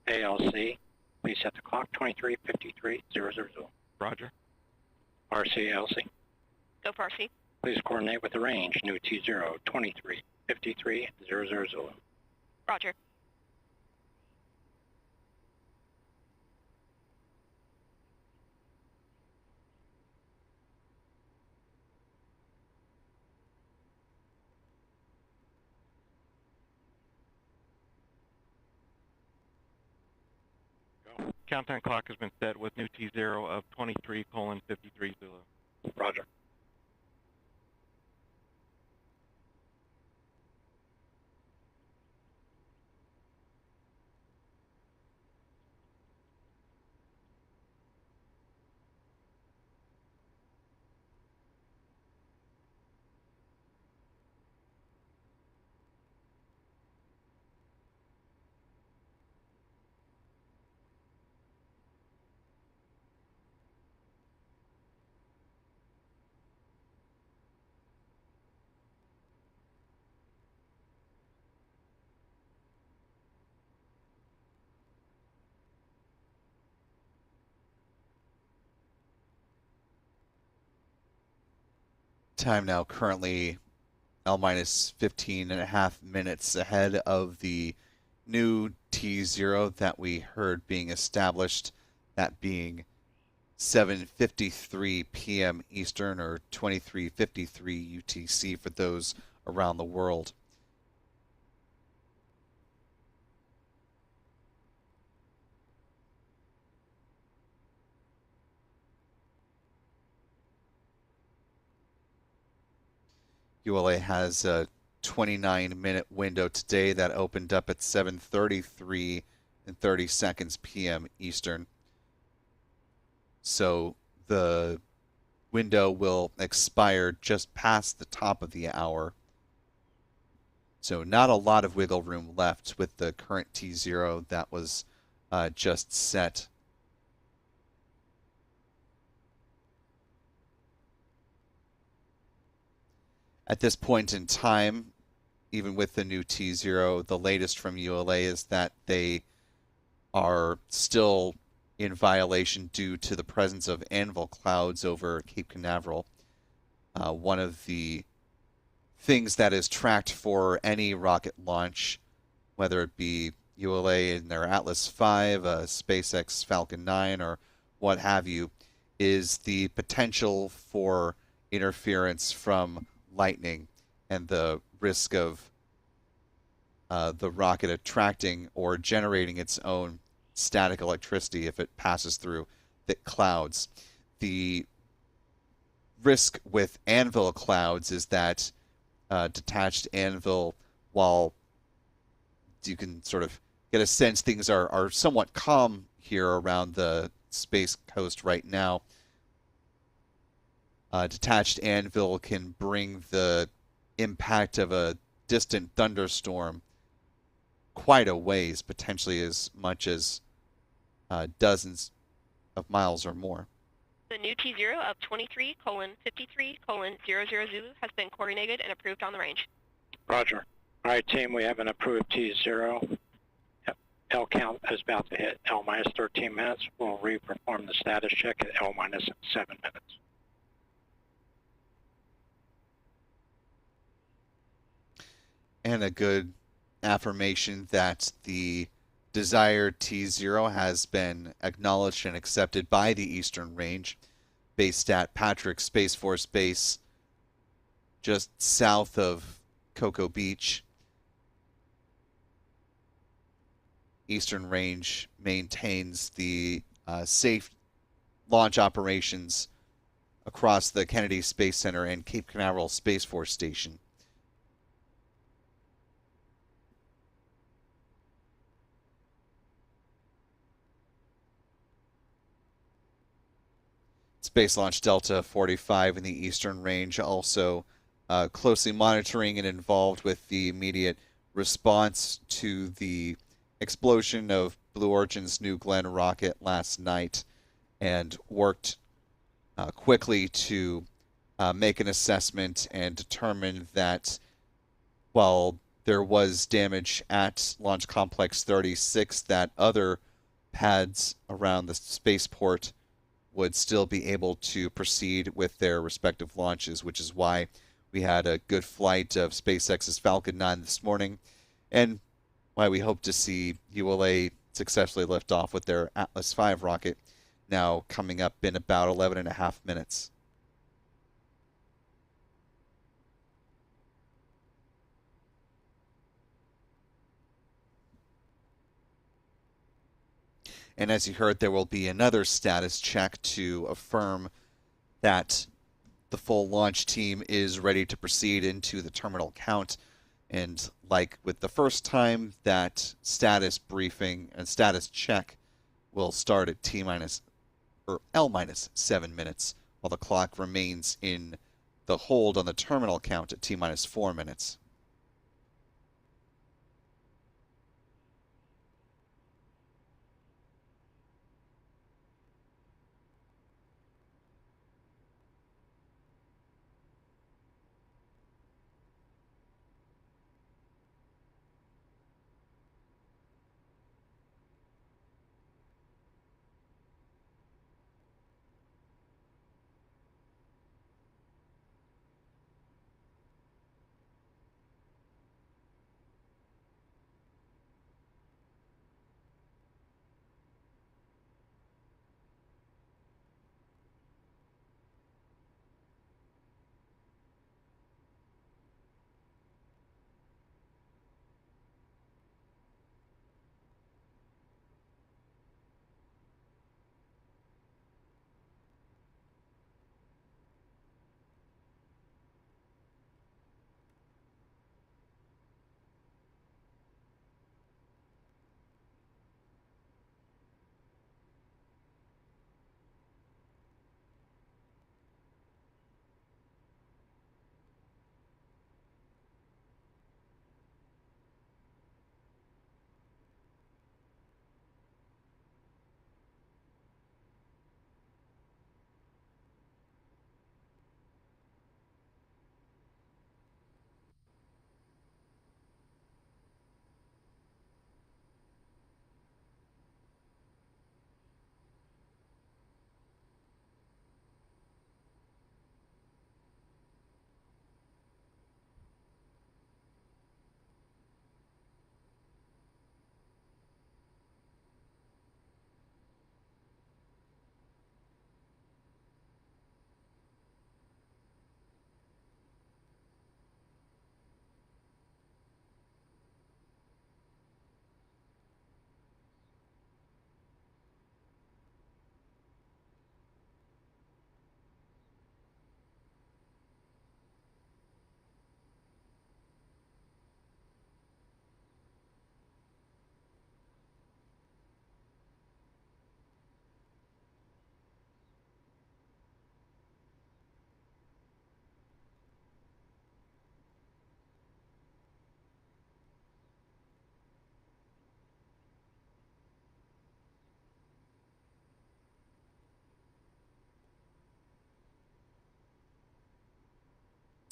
ALC, please set the clock, 2353-000. Roger. RCLC, Go for RC. please coordinate with the range, new T0, 2353-000. Roger. Countdown clock has been set with new T0 of 23:53 Zulu. Roger. Time now currently L minus 15 and a half minutes ahead of the new T0 that we heard being established, that being 7:53 p.m. Eastern or 23:53 UTC for those around the world. ULA has a 29-minute window today that opened up at 7:33 and 30 seconds p.m. Eastern. So the window will expire just past the top of the hour. So not a lot of wiggle room left with the current T0 that was just set. At this point in time, even with the new T0, the latest from ULA is that they are still in violation due to the presence of anvil clouds over Cape Canaveral. One of the things that is tracked for any rocket launch, whether it be ULA in their Atlas 5, SpaceX Falcon 9, or what have you, is the potential for interference from lightning and the risk of the rocket attracting or generating its own static electricity if it passes through thick clouds. The risk with anvil clouds is that detached anvil, while you can sort of get a sense things are somewhat calm here around the Space Coast right now, detached anvil can bring the impact of a distant thunderstorm quite a ways, potentially as much as dozens of miles or more. The new T0 of 23:53:00 Zulu has been coordinated and approved on the range. Roger. All right, team, we have an approved T0. L count is about to hit L minus 13 minutes. We'll re-perform the status check at L minus 7 minutes. And a good affirmation that the desired T0 has been acknowledged and accepted by the Eastern Range, based at Patrick Space Force Base, just south of Cocoa Beach. Eastern Range maintains the safe launch operations across the Kennedy Space Center and Cape Canaveral Space Force Station. Space Launch Delta 45 in the Eastern Range also closely monitoring and involved with the immediate response to the explosion of Blue Origin's New Glenn rocket last night, and worked quickly to make an assessment and determine that while there was damage at Launch Complex 36, that other pads around the spaceport would still be able to proceed with their respective launches, which is why we had a good flight of SpaceX's Falcon 9 this morning, and why we hope to see ULA successfully lift off with their Atlas 5 rocket, now coming up in about 11.5 minutes. And as you heard, there will be another status check to affirm that the full launch team is ready to proceed into the terminal count. And like with the first time, that status briefing and status check will start at L minus 7 minutes, while the clock remains in the hold on the terminal count at T minus 4 minutes.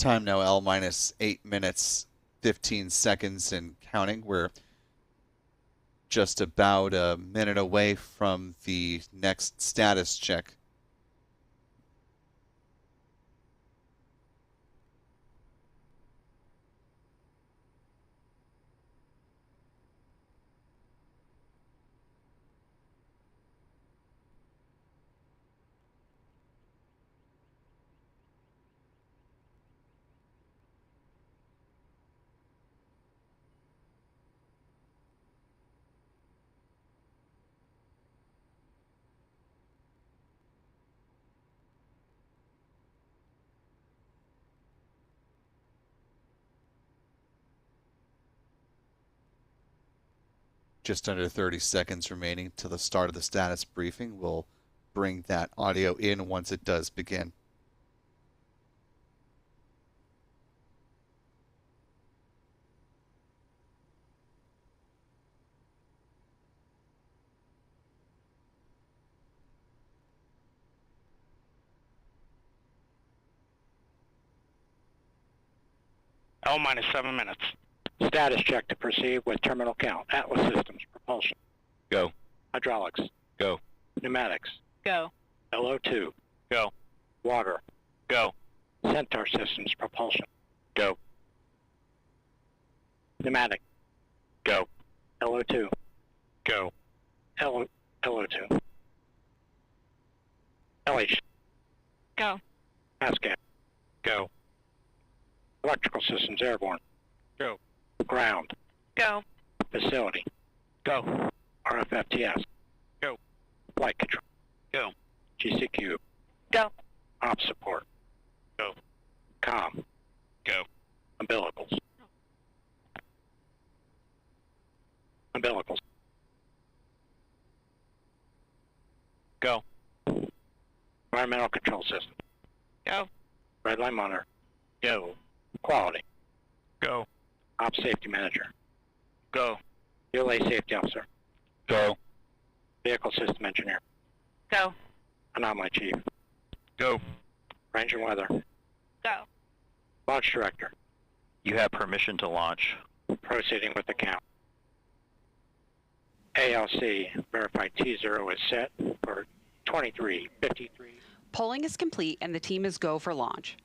Time now L minus 8 minutes, 15 seconds and counting. We're just about a minute away from the next status check. Just under 30 seconds remaining to the start of the status briefing. We'll bring that audio in once it does begin. L minus 7 minutes. Status check to proceed with terminal count. Atlas systems, propulsion. Go. Hydraulics. Go. Pneumatics. Go. LO2. Go. Water. Go. Centaur systems, propulsion. Go. Pneumatic. Go. LO2. Go. LO2. LH. Go. ASCAP. Go. Electrical systems, airborne. Go. Ground. Go. Facility. Go. RFFTS. Go. Flight control. Go. GCQ. Go. Op support. Go. Com. Go. Umbilicals. Umbilicals. Go. Environmental control system. Go. Red line monitor. Go. Quality. Go. Op safety manager. Go. ULA safety officer. Go. Vehicle system engineer. Go. Anomaly chief. Go. Range and weather. Go. Launch director. You have permission to launch. Proceeding with the count. ALC verified T0 is set for 23:53. Polling is complete and the team is go for launch.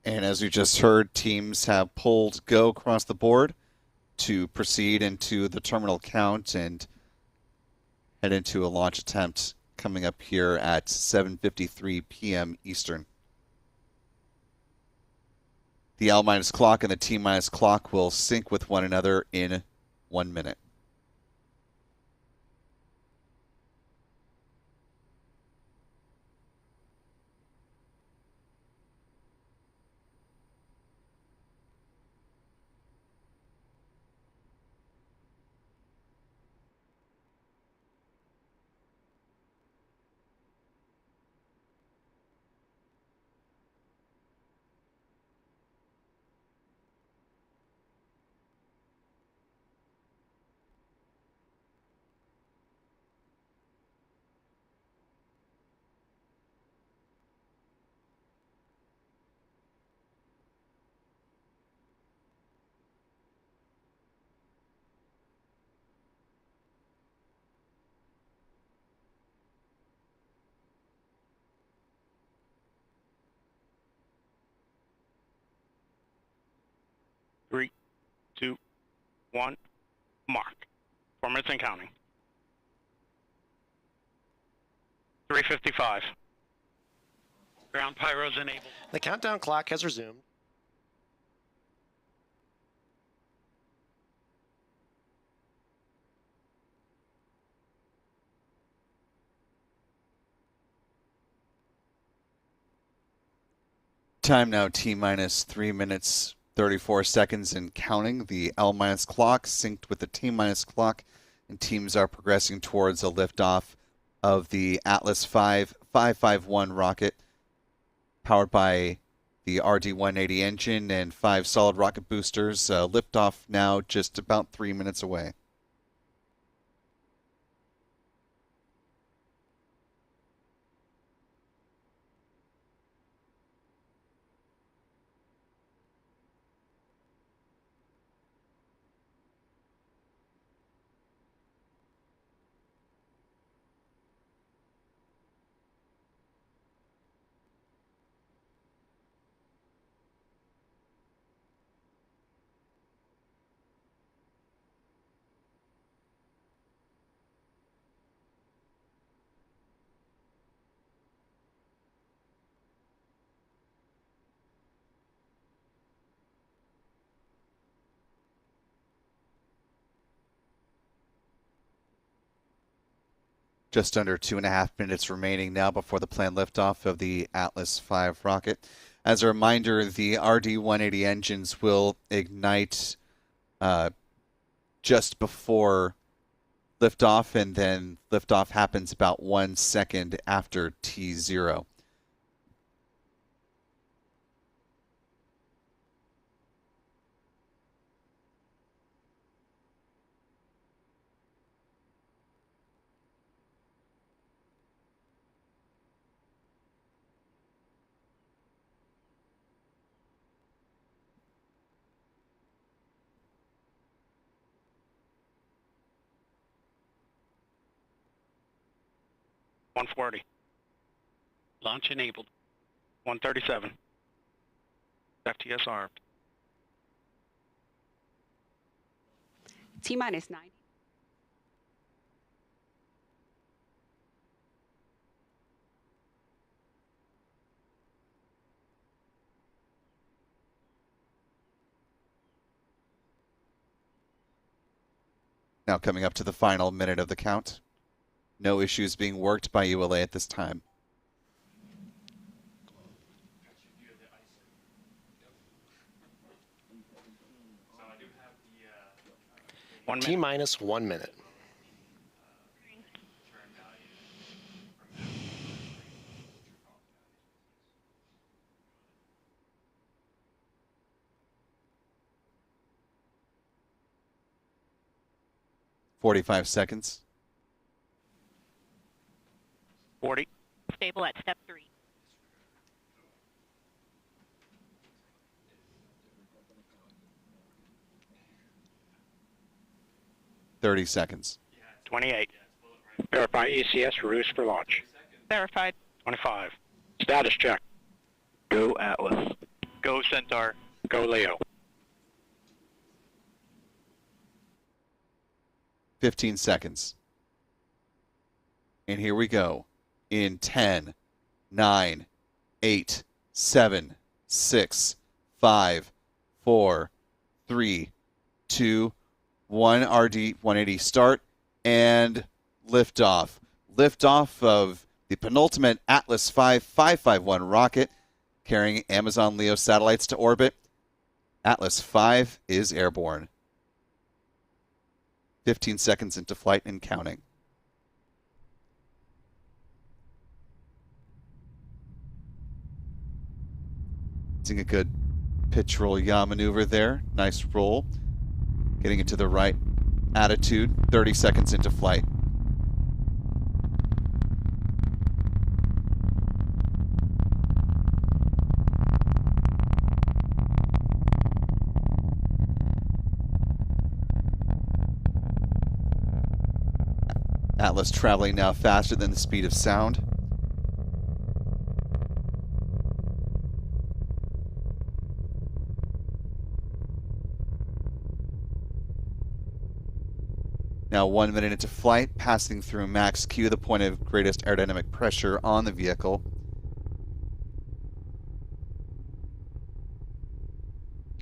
And as we just heard, teams have pulled go across the board to proceed into the terminal count and head into a launch attempt coming up here at 7:53 p.m. Eastern. The L minus clock and the T minus clock will sync with one another in 1 minute. Three, two, one. Mark. 4 minutes and counting. 3:55. Ground pyros enabled. The countdown clock has resumed. Time now T minus 3 minutes 34 seconds and counting. The L minus clock synced with the T minus clock, and teams are progressing towards a liftoff of the Atlas 5 551 rocket powered by the RD-180 engine and 5 solid rocket boosters. Liftoff now just about 3 minutes away. Just under 2.5 minutes remaining now before the planned liftoff of the Atlas V rocket. As a reminder, the RD-180 engines will ignite just before liftoff, and then liftoff happens about 1 second after T0. $140. Launch enabled. 137. FTS armed. T-minus 90. Now coming up to the final minute of the count. No issues being worked by ULA at this time. T-minus 1 minute. $45 seconds. 40. Stable at step 3. $30 seconds. 28. Verify ECS ruse for launch. Verified. 25. Status check. Go Atlas. Go Centaur. Go Leo. 15 seconds. And here we go. In 10, 9, 8, 7, 6, 5, 4, 3, 2, 1. RD-180 start and liftoff. Liftoff of the penultimate Atlas V 551 rocket carrying Amazon LEO satellites to orbit. Atlas V is airborne. 15 seconds into flight and counting. Seeing a good pitch roll yaw maneuver there. Nice roll. Getting it to the right attitude. 30 seconds into flight. Atlas traveling now faster than the speed of sound. Now 1 minute into flight, passing through max Q, the point of greatest aerodynamic pressure on the vehicle.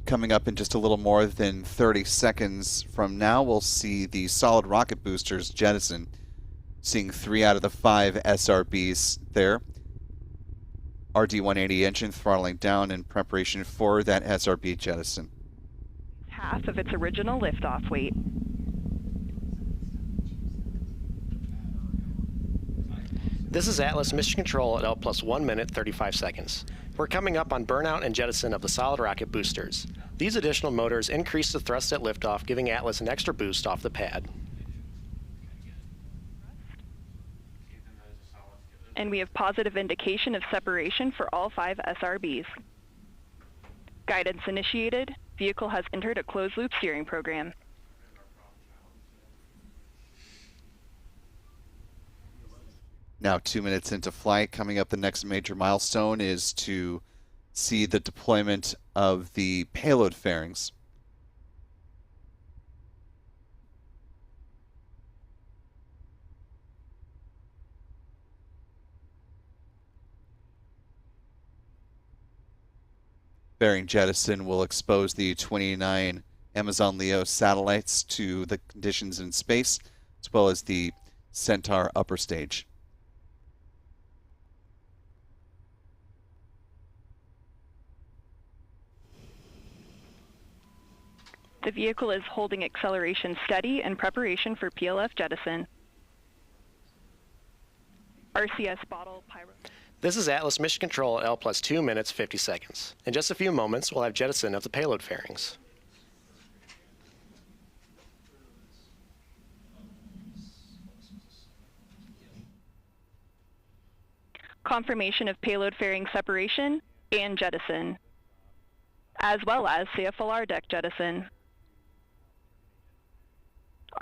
Coming up in just a little more than 30 seconds from now, we'll see the solid rocket boosters jettison, seeing 3 out of the 5 SRBs there. RD-180 engine throttling down in preparation for that SRB jettison. Half of its original liftoff weight. This is Atlas Mission Control at L plus 1 minute, 35 seconds. We're coming up on burnout and jettison of the solid rocket boosters. These additional motors increase the thrust at liftoff, giving Atlas an extra boost off the pad. And we have positive indication of separation for all 5 SRBs. Guidance initiated. Vehicle has entered a closed-loop steering program. Now 2 minutes into flight. Coming up, the next major milestone is to see the deployment of the payload fairings. Fairing jettison will expose the 29 Amazon Leo satellites to the conditions in space, as well as the Centaur upper stage. The vehicle is holding acceleration steady in preparation for PLF jettison. RCS bottle pyro. This is Atlas Mission Control at L plus 2 minutes 50 seconds. In just a few moments, we'll have jettison of the payload fairings. Confirmation of payload fairing separation and jettison, as well as CFLR deck jettison.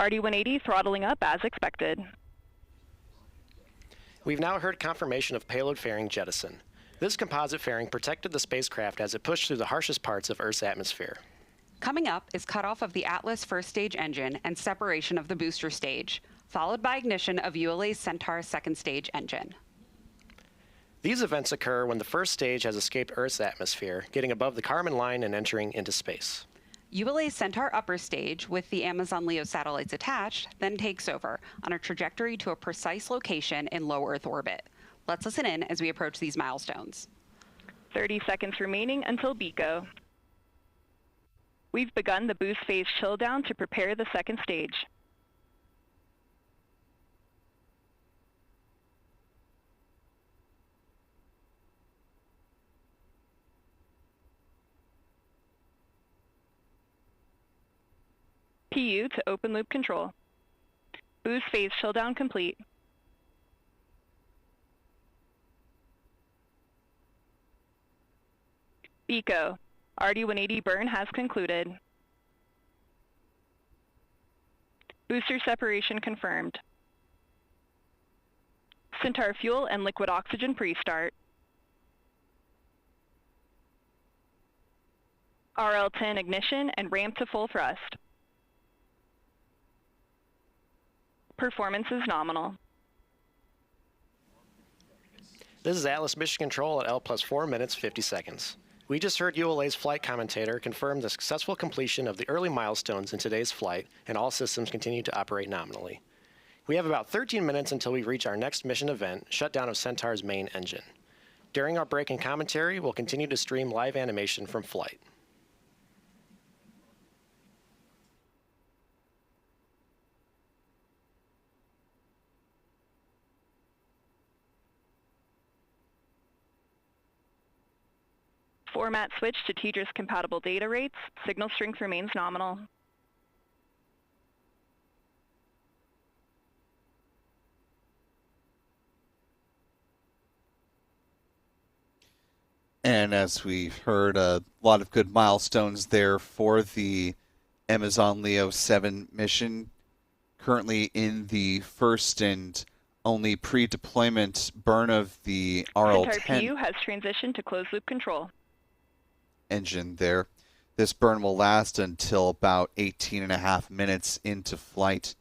RD-180 throttling up as expected. We've now heard confirmation of payload fairing jettison. This composite fairing protected the spacecraft as it pushed through the harshest parts of Earth's atmosphere. Coming up is cutoff of the Atlas first stage engine and separation of the booster stage, followed by ignition of ULA's Centaur second stage engine. These events occur when the first stage has escaped Earth's atmosphere, getting above the Kármán line and entering into space. ULA's Centaur upper stage, with the Amazon Leo satellites attached, then takes over on a trajectory to a precise location in low Earth orbit. Let's listen in as we approach these milestones. 30 seconds remaining until BECO. We've begun the boost phase chill down to prepare the second stage. PU to open loop control. Boost phase chill down complete. BECO. RD-180 burn has concluded. Booster separation confirmed. Centaur fuel and liquid oxygen pre-start. RL-10 ignition and ramp to full thrust. Performance is nominal. This is Atlas Mission Control at L plus 4 minutes 50 seconds. We just heard ULA's flight commentator confirm the successful completion of the early milestones in today's flight, and all systems continue to operate nominally. We have about 13 minutes until we reach our next mission event, shutdown of Centaur's main engine. During our break in commentary, we'll continue to stream live animation from flight. Format switch to TDRS compatible data rates. Signal strength remains nominal. And as we've heard, a lot of good milestones there for the Amazon Leo 7 mission. Currently in the first and only pre-deployment burn of the Centaur RL-10 PU has transitioned to closed loop control. engine there. This burn will last until about 18.5 minutes into flight.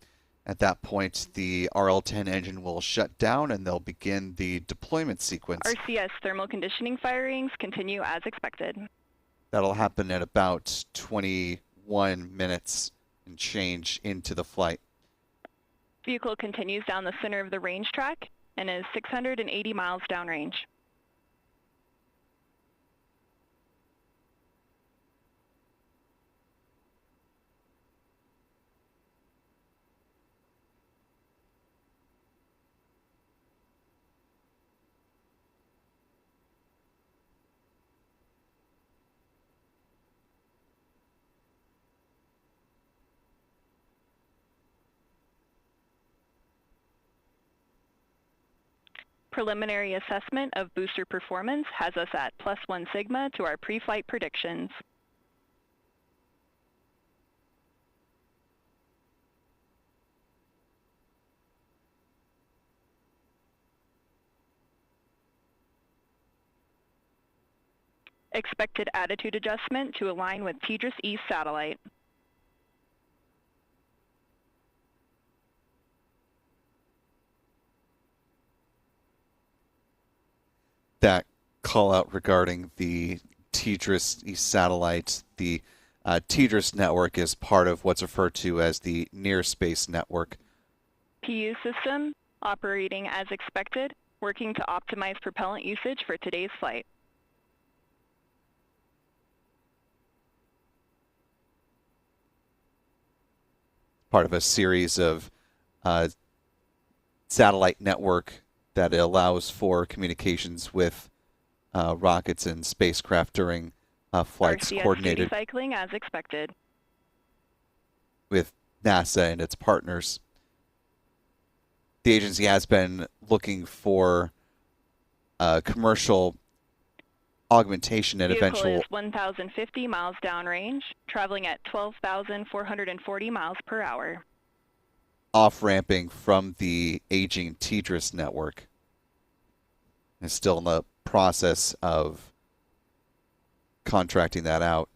At that point, the RL-10 engine will shut down and they'll begin the deployment sequence. RCS thermal conditioning firings continue as expected. That'll happen at about 21 minutes and change into the flight. Vehicle continues down the center of the range track and is 680 miles downrange. Preliminary assessment of booster performance has us at +1 sigma to our pre-flight predictions. Expected attitude adjustment to align with TDRS East satellite. That call out regarding the TDRS East satellite, the TDRS network is part of what's referred to as the Near Space Network. PU system operating as expected, working to optimize propellant usage for today's flight. Part of a series of satellite network that allows for communications with rockets and spacecraft during flights RCS coordinated duty cycling as expected. with NASA and its partners. The agency has been looking for commercial augmentation and Vehicle eventual is 1,050 miles downrange, traveling at 12,440 miles per hour. off-ramping from the aging TDRS network. It's still in the process of contracting that out.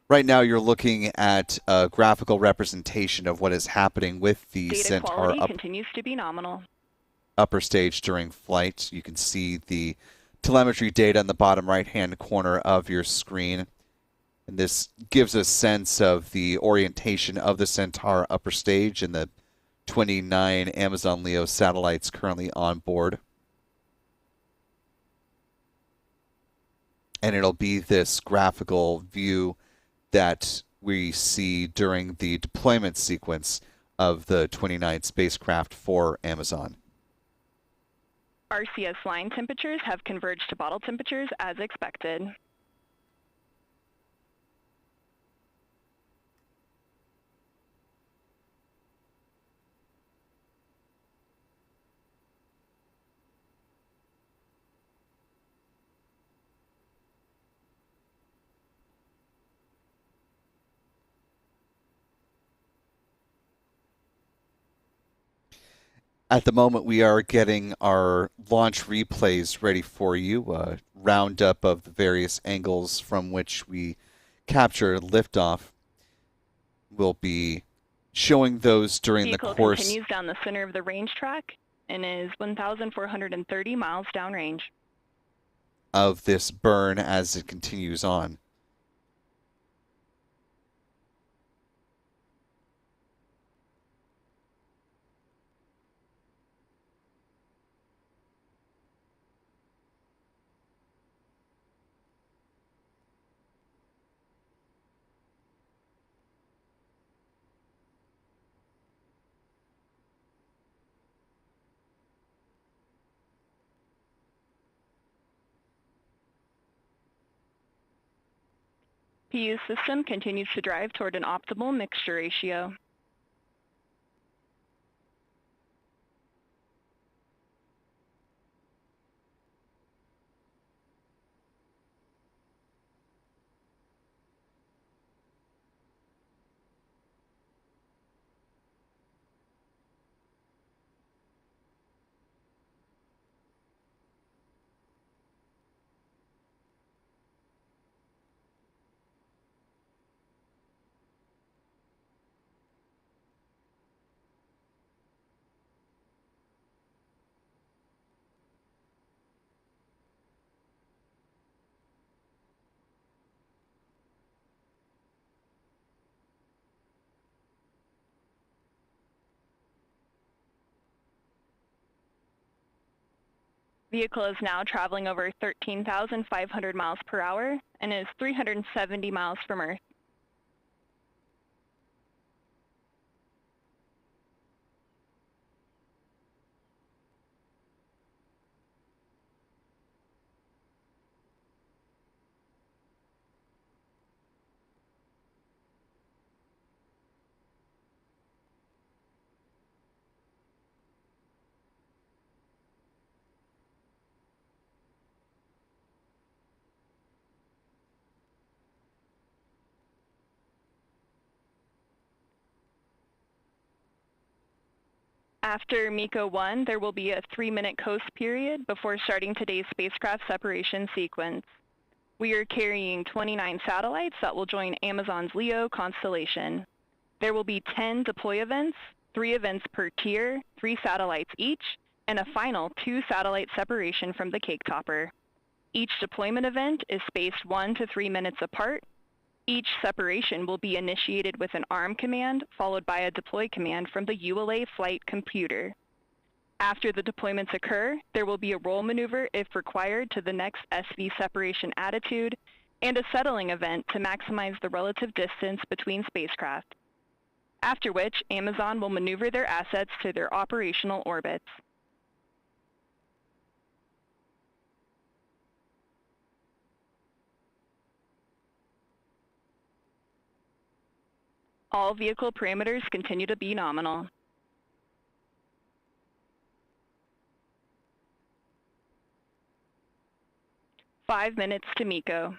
Right now, you're looking at a graphical representation of what is happening with the Data Centaur quality continues to be nominal. upper stage during flight. You can see the telemetry data in the bottom right-hand corner of your screen. And this gives a sense of the orientation of the Centaur upper stage and the 29 Amazon LEO satellites currently on board. And it'll be this graphical view that we see during the deployment sequence of the 29 spacecraft for Amazon. RCS line temperatures have converged to bottle temperatures as expected. At the moment, we are getting our launch replays ready for you, a roundup of the various angles from which we capture liftoff. We'll be showing those during Vehicle the course continues down the center of the range track and is 1,430 miles downrange. of this burn as it continues on. PU system continues to drive toward an optimal mixture ratio. Vehicle is now traveling over 13,500 miles per hour and is 370 miles from Earth. After MECO 1, there will be a 3-minute coast period before starting today's spacecraft separation sequence. We are carrying 29 satellites that will join Amazon's LEO constellation. There will be 10 deploy events, 3 events per tier, 3 satellites each, and a final 2 satellite separation from the cake topper. Each deployment event is spaced 1 to 3 minutes apart. Each separation will be initiated with an ARM command, followed by a deploy command from the ULA flight computer. After the deployments occur, there will be a roll maneuver if required to the next SV separation attitude, and a settling event to maximize the relative distance between spacecraft. After which, Amazon will maneuver their assets to their operational orbits. All vehicle parameters continue to be nominal. Five minutes to MECO.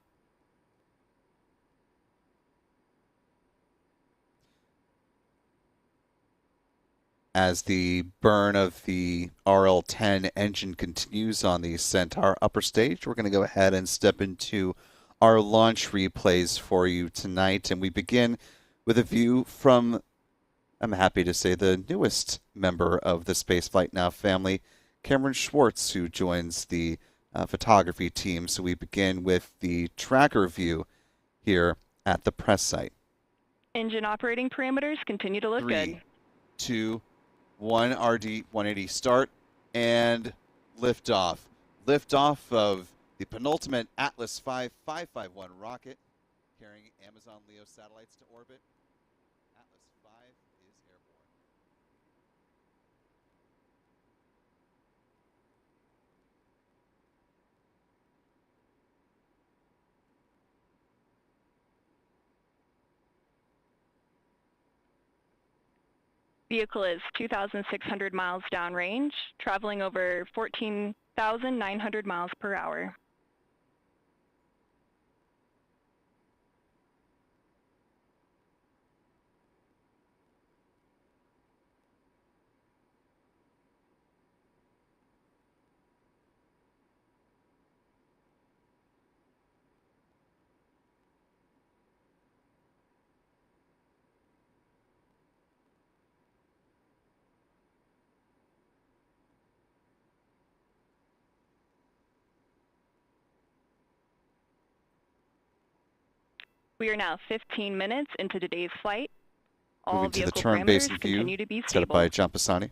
As the burn of the RL-10 engine continues on the Centaur upper stage, we're going to go ahead and step into our launch replays for you tonight. And we begin with a view from, I'm happy to say, the newest member of the Spaceflight Now family, Cameron Schwartz, who joins the photography team. So we begin with the tracker view here at the press site. Engine operating parameters continue to look good. 3, 2, 1, RD 180 start, and liftoff. Liftoff of the penultimate Atlas 5551 rocket carrying Amazon LEO satellites to orbit. Atlas 5 is airborne. Vehicle is 2,600 miles downrange, traveling over 14,900 miles per hour. We are now 15 minutes into today's flight. All Moving to the vehicle turn-based parameters view, continue to be set up stable. by John Pisani.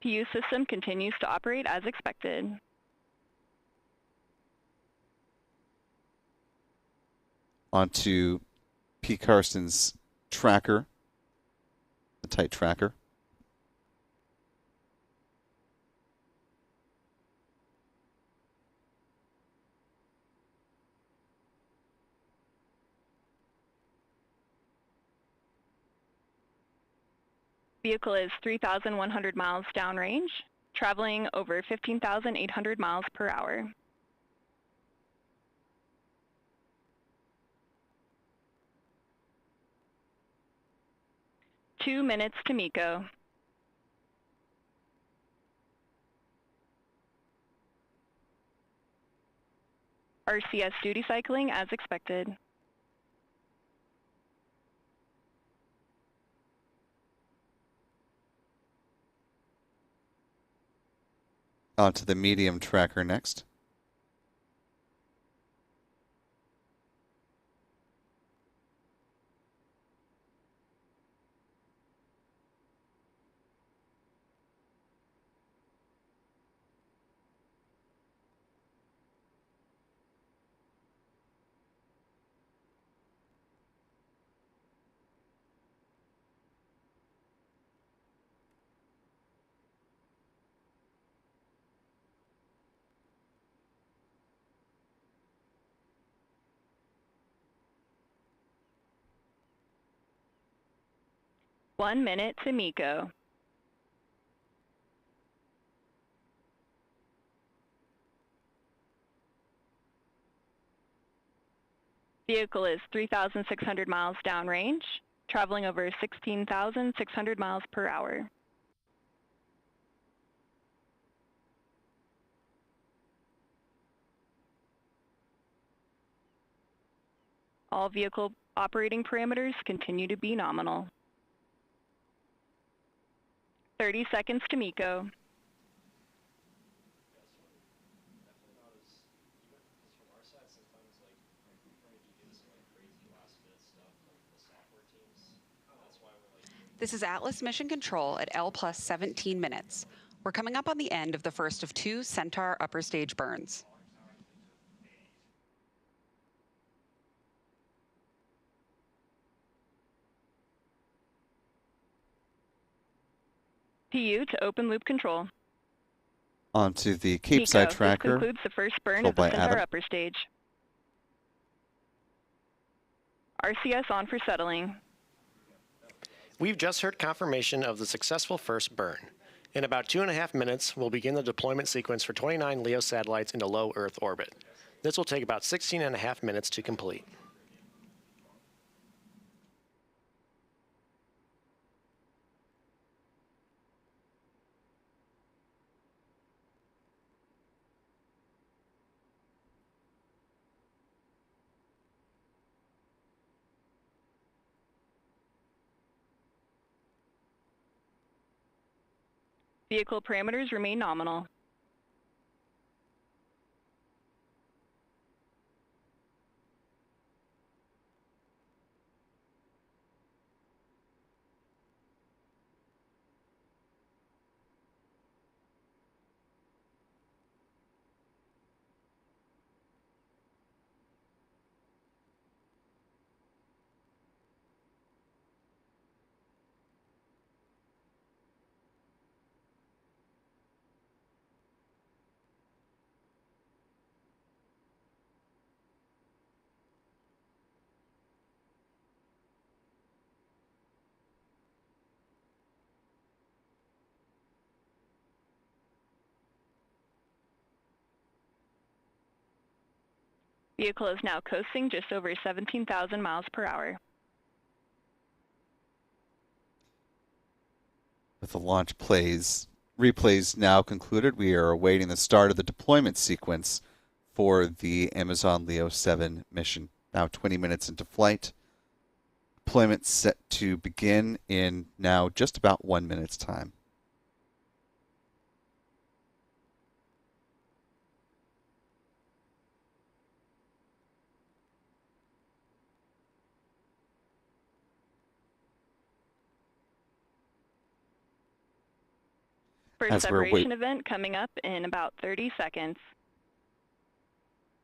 PU system continues to operate as expected. Onto P. Carson's tracker, the tight tracker. Vehicle is 3,100 miles downrange, traveling over 15,800 miles per hour. Two minutes to MECO. RCS duty cycling as expected. Onto the medium tracker next. 1 minute to MECO. Vehicle is 3,600 miles downrange, traveling over 16,600 miles per hour. All vehicle operating parameters continue to be nominal. 30 seconds to MECO. This is Atlas Mission Control at L plus 17 minutes. We're coming up on the end of the first of 2 Centaur upper stage burns. PU to open loop control. Onto the Cape Side MECO, tracker. this concludes the first burn controlled of the by Centaur Adam. upper stage. RCS on for settling. We've just heard confirmation of the successful first burn. In about 2.5 minutes, we'll begin the deployment sequence for 29 LEO satellites into low Earth orbit. This will take about 16.5 minutes to complete. Vehicle parameters remain nominal. Vehicle is now coasting just over 17,000 miles per hour. With the launch replays now concluded, we are awaiting the start of the deployment sequence for the Amazon Leo 7 mission. Now 20 minutes into flight. Deployment set to begin in now just about 1 minute's time. First separation event coming up in about 30 seconds.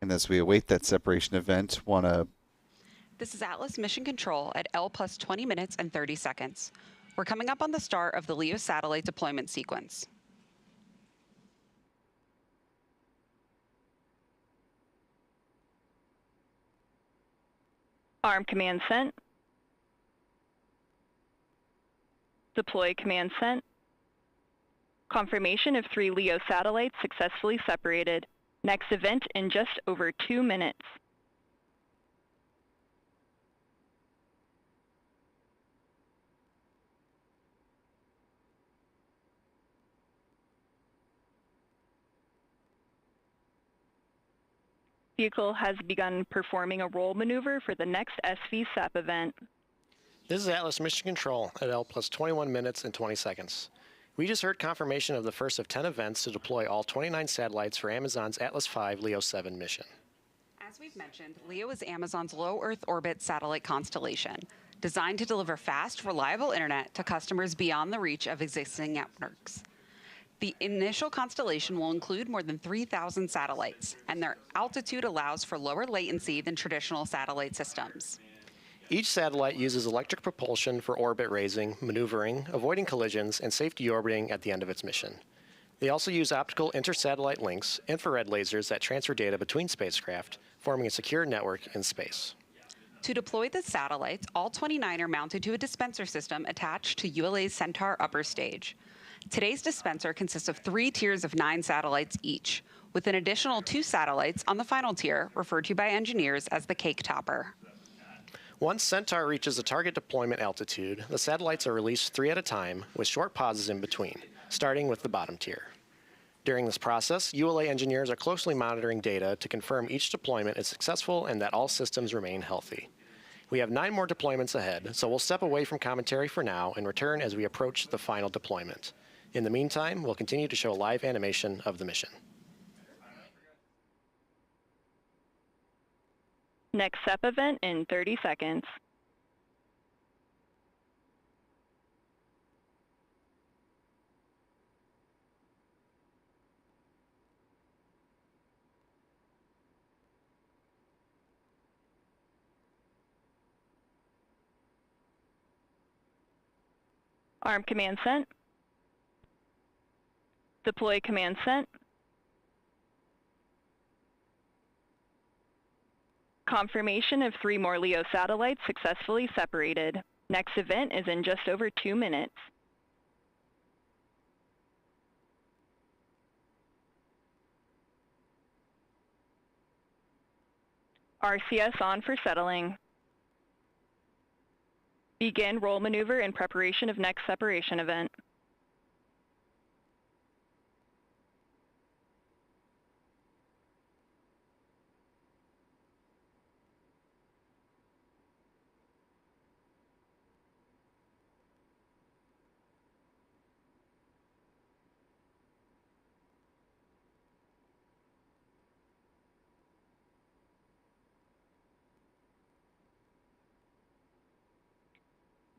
And as we await that separation event, This is Atlas Mission Control at L plus 20 minutes and 30 seconds. We're coming up on the start of the LEO satellite deployment sequence. Arm command sent. Deploy command sent. Confirmation of 3 LEO satellites successfully separated. Next event in just over 2 minutes. Vehicle has begun performing a roll maneuver for the next SV-SEP event. This is Atlas Mission Control at L plus 21 minutes and 20 seconds. We just heard confirmation of the first of 10 events to deploy all 29 satellites for Amazon's Atlas V Leo 7 mission. As we've mentioned, LEO is Amazon's low Earth orbit satellite constellation, designed to deliver fast, reliable internet to customers beyond the reach of existing networks. The initial constellation will include more than 3,000 satellites, and their altitude allows for lower latency than traditional satellite systems. Each satellite uses electric propulsion for orbit raising, maneuvering, avoiding collisions, and safety orbiting at the end of its mission. They also use optical inter-satellite links, infrared lasers that transfer data between spacecraft, forming a secure network in space. To deploy the satellites, all 29 are mounted to a dispenser system attached to ULA's Centaur upper stage. Today's dispenser consists of 3 tiers of 9 satellites each, with an additional 2 satellites on the final tier, referred to by engineers as the cake topper. Once Centaur reaches a target deployment altitude, the satellites are released 3 at a time, with short pauses in between, starting with the bottom tier. During this process, ULA engineers are closely monitoring data to confirm each deployment is successful and that all systems remain healthy. We have 9 more deployments ahead, so we'll step away from commentary for now and return as we approach the final deployment. In the meantime, we'll continue to show live animation of the mission. Next SEP event in 30 seconds. Arm command sent. Deploy command sent. Confirmation of 3 more LEO satellites successfully separated. Next event is in just over 2 minutes. RCS on for settling. Begin roll maneuver in preparation of next separation event.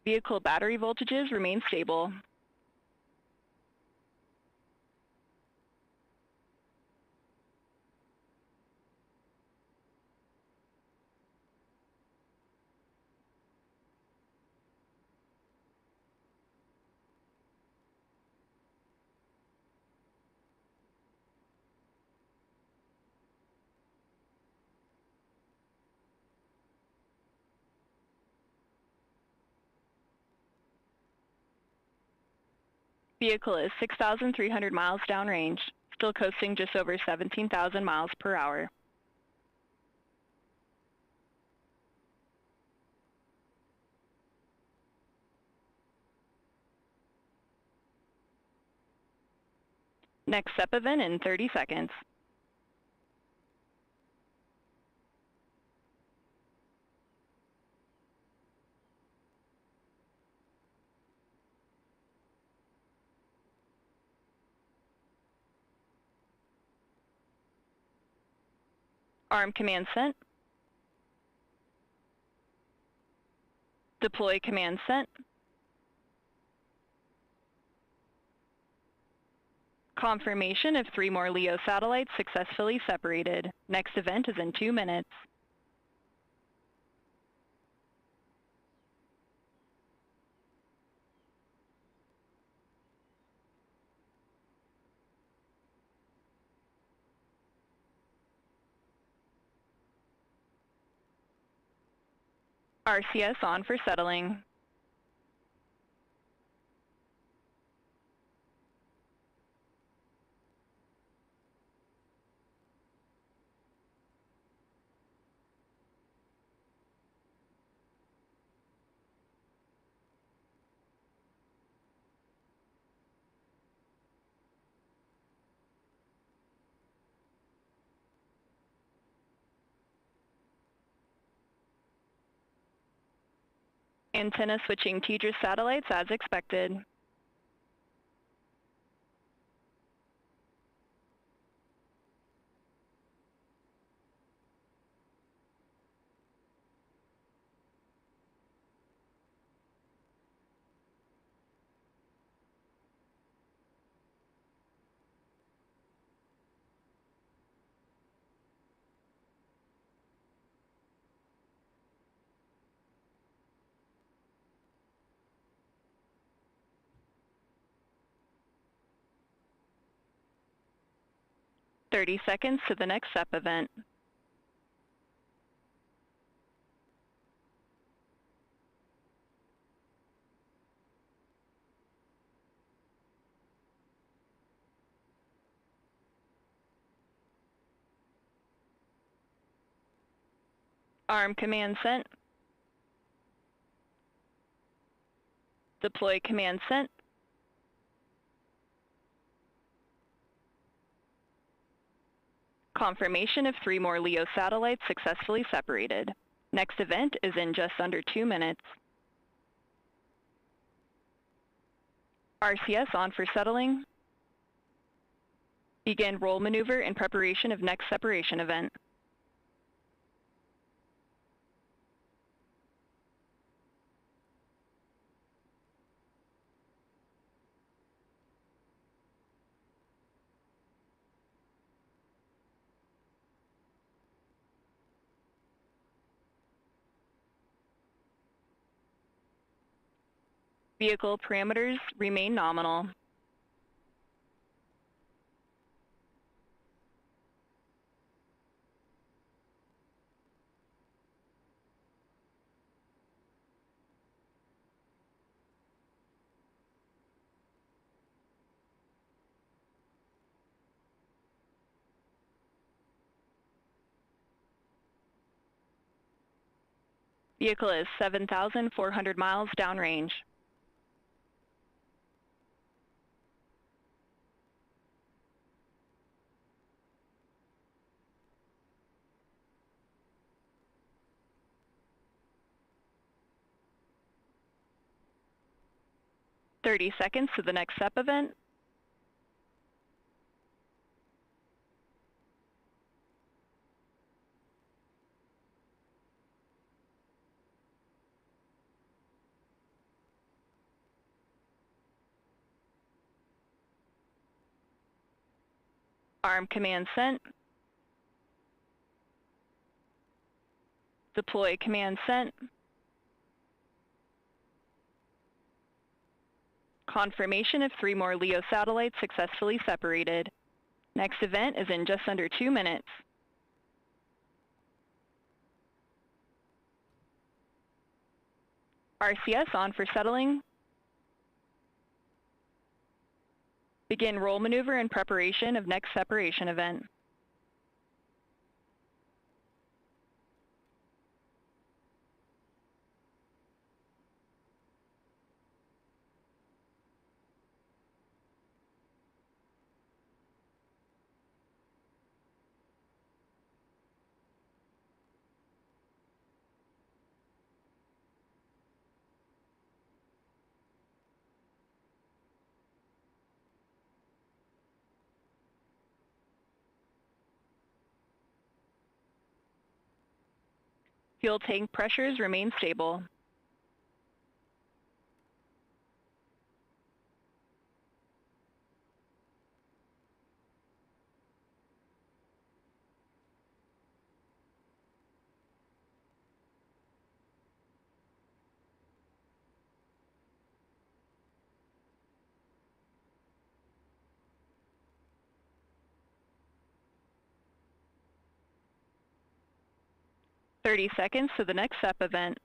Vehicle battery voltages remain stable. Vehicle is 6,300 miles downrange, still coasting just over 17,000 miles per hour. Next SEP event in 30 seconds. Arm command sent. Deploy command sent. Confirmation of 3 more LEO satellites successfully separated. Next event is in 2 minutes. RCS on for settling. Antenna switching TDRS satellites as expected. Thirty seconds to the next SEP event. Arm command sent. Deploy command sent. Confirmation of 3 more LEO satellites successfully separated. Next event is in just under 2 minutes. RCS on for settling. Begin roll maneuver in preparation of next separation event. Vehicle parameters remain nominal. Vehicle is 7,400 miles downrange. "30 seconds to the next SEP event. Arm command sent. Deploy command sent. Confirmation of 3 more LEO satellites successfully separated. Next event is in just under 2 minutes. RCS on for settling. Begin roll maneuver in preparation of next separation event. Fuel tank pressures remain stable. "30 seconds to the next SEP event.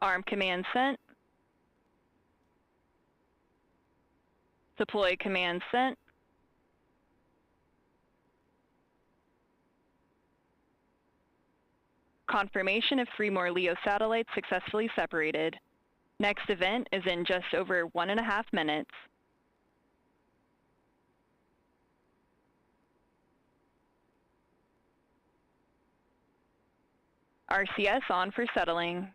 Arm command sent. Deploy command sent. Confirmation of 3 more LEO satellites successfully separated. Next event is in just over 1.5 minutes. RCS on for settling.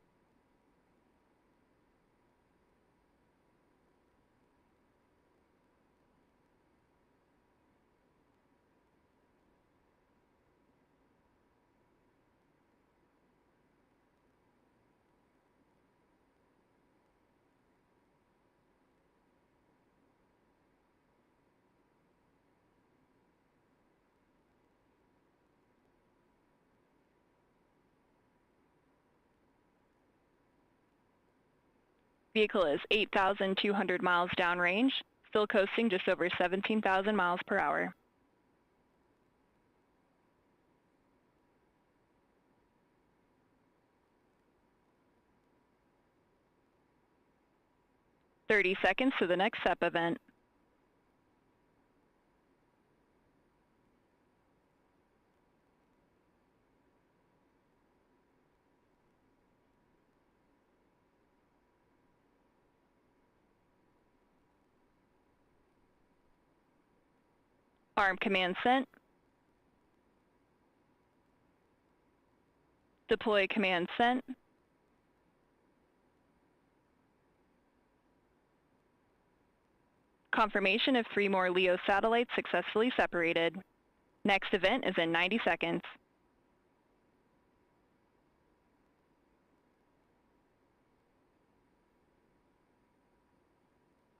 Vehicle is 8,200 miles downrange, still coasting just over 17,000 miles per hour. 30 seconds to the next SEP event. Arm command sent. Deploy command sent. Confirmation of 3 more LEO satellites successfully separated. Next event is in 90 seconds.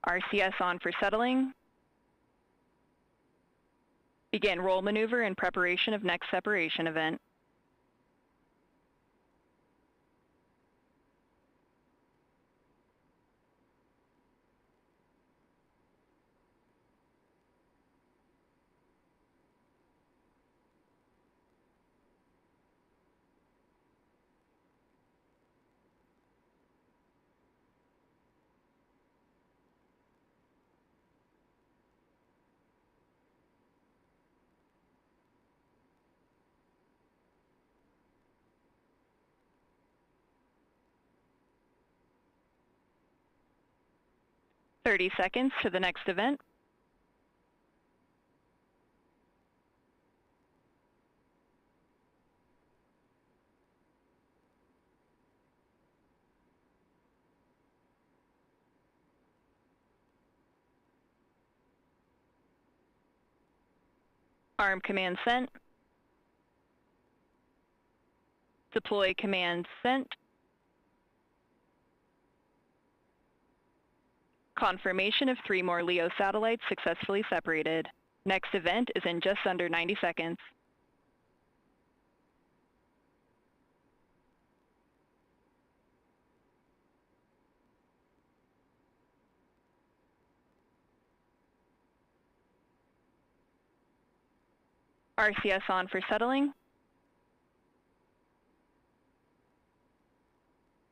RCS on for settling. Begin roll maneuver in preparation of next separation event. Thirty seconds to the next event. Arm command sent. Deploy command sent. Confirmation of 3 more LEO satellites successfully separated. Next event is in just under 90 seconds. RCS on for settling.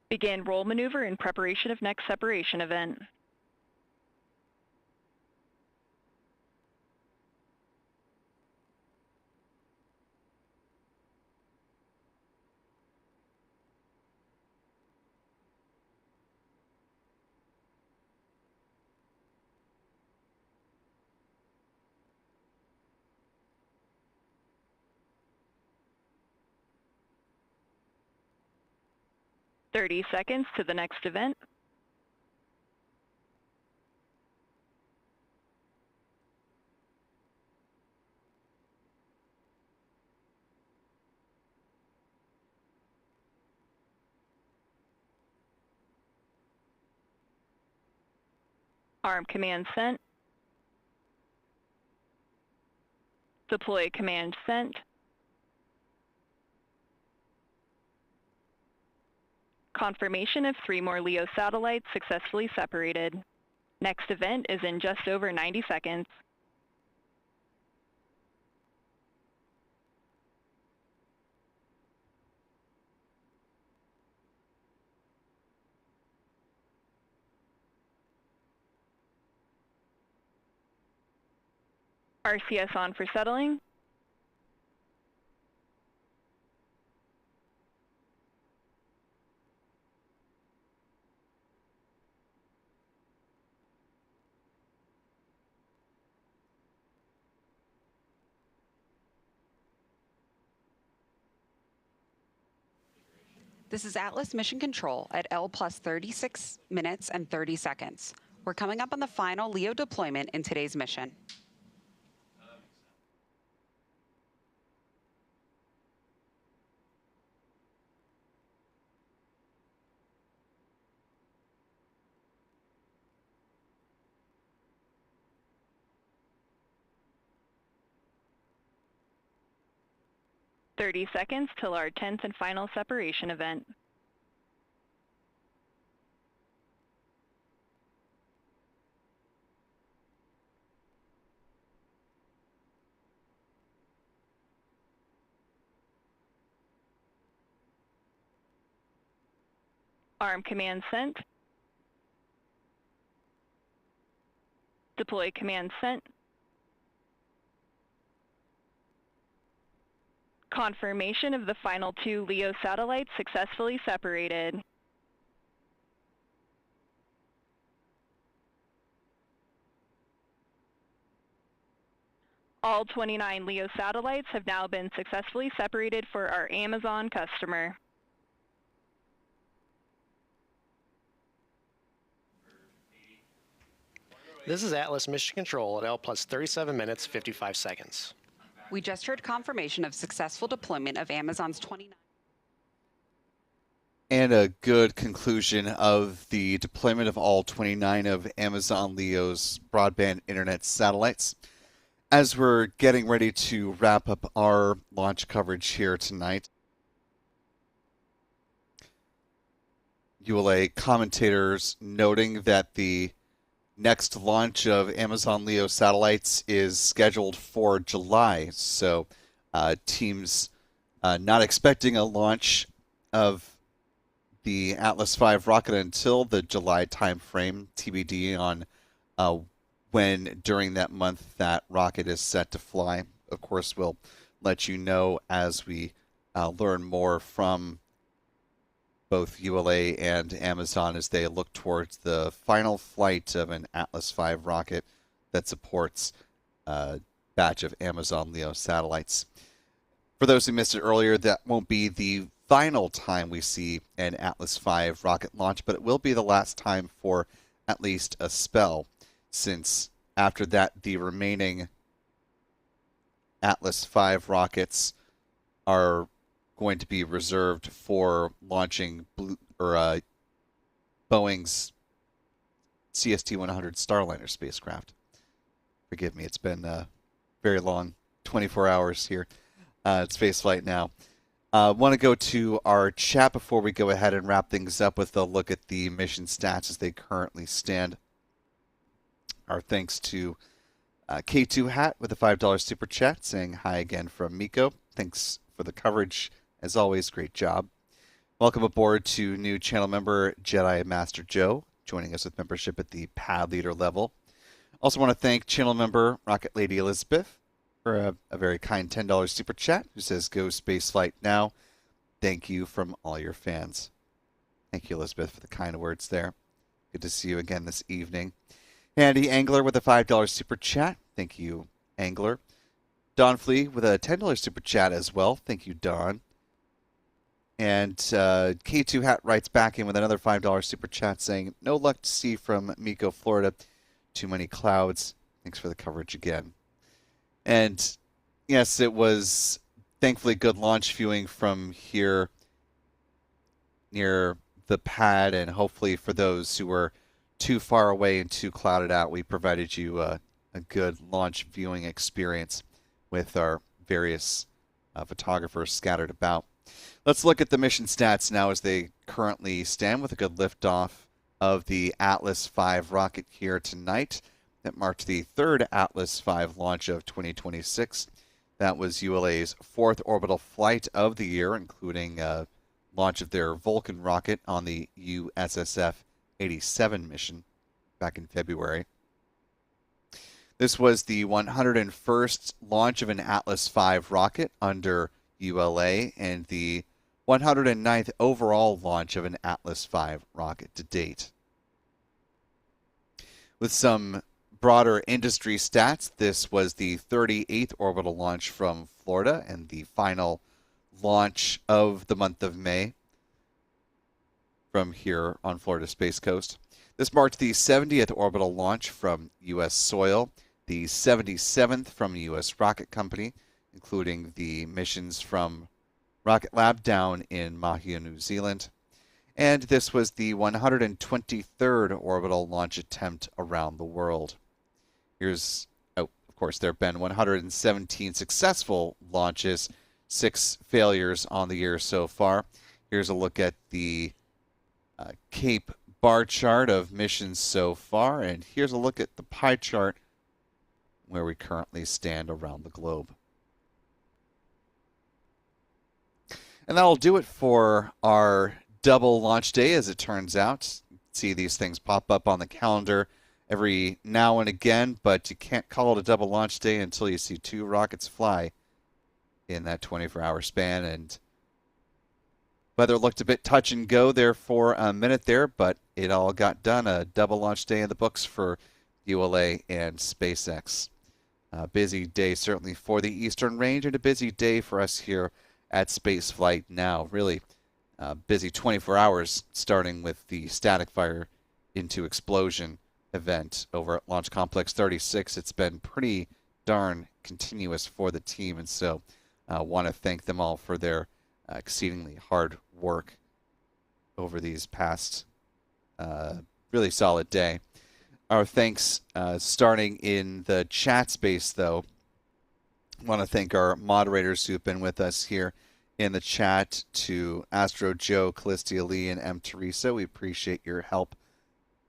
Begin roll maneuver in preparation of next separation event. Thirty seconds to the next event. Arm command sent. Deploy command sent. Confirmation of 3 more LEO satellites successfully separated. Next event is in just over 90 seconds. RCS on for settling. This is Atlas Mission Control at L plus 36 minutes and 30 seconds. We're coming up on the final LEO deployment in today's mission. "30 seconds till our 10th and final separation event. Arm command sent. Deploy command sent. Confirmation of the final 2 LEO satellites successfully separated. All 29 LEO satellites have now been successfully separated for our Amazon customer. This is Atlas Mission Control at L plus 37 minutes, 55 seconds. We just heard confirmation of successful deployment of Amazon's 29. And a good conclusion of the deployment of all 29 of Amazon LEO's broadband internet satellites. As we're getting ready to wrap up our launch coverage here tonight, ULA commentators noting that the next launch of Amazon LEO satellites is scheduled for July. So teams not expecting a launch of the Atlas V rocket until the July timeframe, TBD on when during that month that rocket is set to fly. Of course, we'll let you know as we learn more from both ULA and Amazon as they look towards the final flight of an Atlas V rocket that supports a batch of Amazon LEO satellites. For those who missed it earlier, that won't be the final time we see an Atlas V rocket launch, but it will be the last time for at least a spell, since after that the remaining Atlas V rockets are going to be reserved for launching Boeing's CST-100 Starliner spacecraft. Forgive me, it's been a very long 24 hours here at Spaceflight now. Want to go to our chat before we go ahead and wrap things up with a look at the mission stats as they currently stand. Our thanks to K2 Hat with a $5 super chat saying hi again from Miko. Thanks for the coverage. As always, great job. Welcome aboard to new channel member Jedi Master Joe, joining us with membership at the pad leader level. Also want to thank channel member Rocket Lady Elizabeth for a very kind $10 super chat, who says, "Go Spaceflight now. Thank you from all your fans." Thank you, Elizabeth, for the kind words there. Good to see you again this evening. Andy Angler with a $5 super chat. Thank you, Angler. Don Flea with a $10 super chat as well. Thank you, Don. And K2 Hat writes back in with another $5 super chat saying, "No luck to see from Miko, Florida. Too many clouds. Thanks for the coverage again." And yes, it was thankfully good launch viewing from here near the pad, and hopefully for those who were too far away and too clouded out, we provided you a good launch viewing experience with our various photographers scattered about. Let's look at the mission stats now as they currently stand, with a good liftoff of the Atlas V rocket here tonight. That marked the third Atlas V launch of 2026. That was ULA's fourth orbital flight of the year, including launch of their Vulcan rocket on the USSF 87 mission back in February. This was the 101st launch of an Atlas V rocket under ULA and the 109th overall launch of an Atlas V rocket to date. With some broader industry stats, this was the 38th orbital launch from Florida and the final launch of the month of May from here on Florida Space Coast. This marked the 70th orbital launch from U.S. soil, the 77th from the U.S. Rocket Company, including the missions from Rocket Lab down in Mahia, New Zealand. And this was the 123rd orbital launch attempt around the world. Of course, there have been 117 successful launches, 6 failures on the year so far. Here's a look at the Cape bar chart of missions so far, and here's a look at the pie chart where we currently stand around the globe. And that'll do it for our double launch day, as it turns out. See these things pop up on the calendar every now and again, but you can't call it a double launch day until you see 2 rockets fly in that 24-hour span. And weather looked a bit touch and go there for a minute there, but it all got done. A double launch day in the books for ULA and SpaceX. A busy day certainly for the Eastern Range, and a busy day for us here at Spaceflight Now. Really busy 24 hours, starting with the static fire into explosion event over at Launch Complex 36. It's been pretty darn continuous for the team, and so I want to thank them all for their exceedingly hard work over these past really solid day. Our thanks starting in the chat space, though. I want to thank our moderators who have been with us here in the chat, to Astro Joe, Callistia Lee, and M. Teresa. We appreciate your help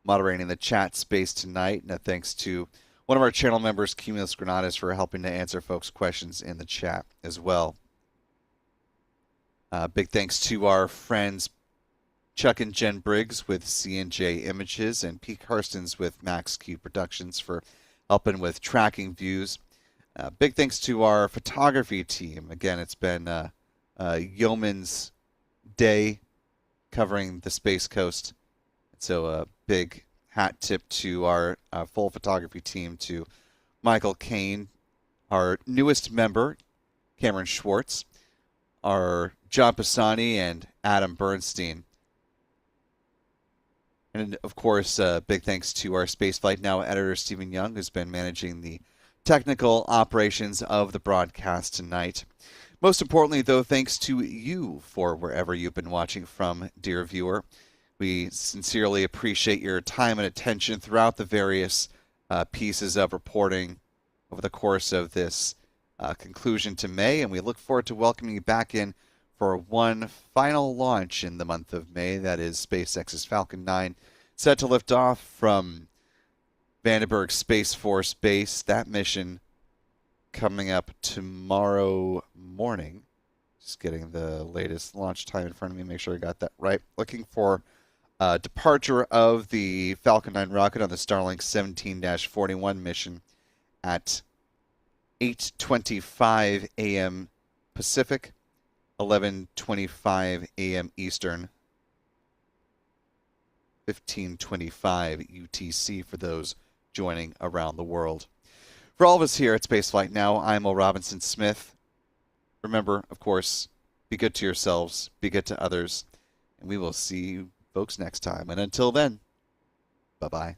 moderating the chat space tonight. And a thanks to one of our channel members, Cumulus Granadas, for helping to answer folks' questions in the chat as well. Big thanks to our friends Chuck and Jen Briggs with C&J Images, and Pete Karstens with Max Q Productions for helping with tracking views. Big thanks to our photography team. Again, it's been a yeoman's day covering the Space Coast. So a big hat tip to our full photography team, to Michael Kane, our newest member, Cameron Schwartz, our John Pisani, and Adam Bernstein. And, of course, big thanks to our Spaceflight Now editor, Stephen Young, who's been managing the technical operations of the broadcast tonight. Most importantly, though, thanks to you for wherever you've been watching from, dear viewer. We sincerely appreciate your time and attention throughout the various pieces of reporting over the course of this conclusion to May, and we look forward to welcoming you back in for one final launch in the month of May. That is SpaceX's Falcon 9, set to lift off from Vandenberg Space Force Base. That mission coming up tomorrow morning. Just getting the latest launch time in front of me, make sure I got that right. Looking for departure of the Falcon 9 rocket on the Starlink 17-41 mission at 8:25 a.m. Pacific, 11:25 a.m. Eastern, 15:25 UTC for those joining around the world. For all of us here at Spaceflight Now, I'm Will Robinson Smith. Remember, of course, be good to yourselves, be good to others, and we will see you folks next time. And until then, bye-bye.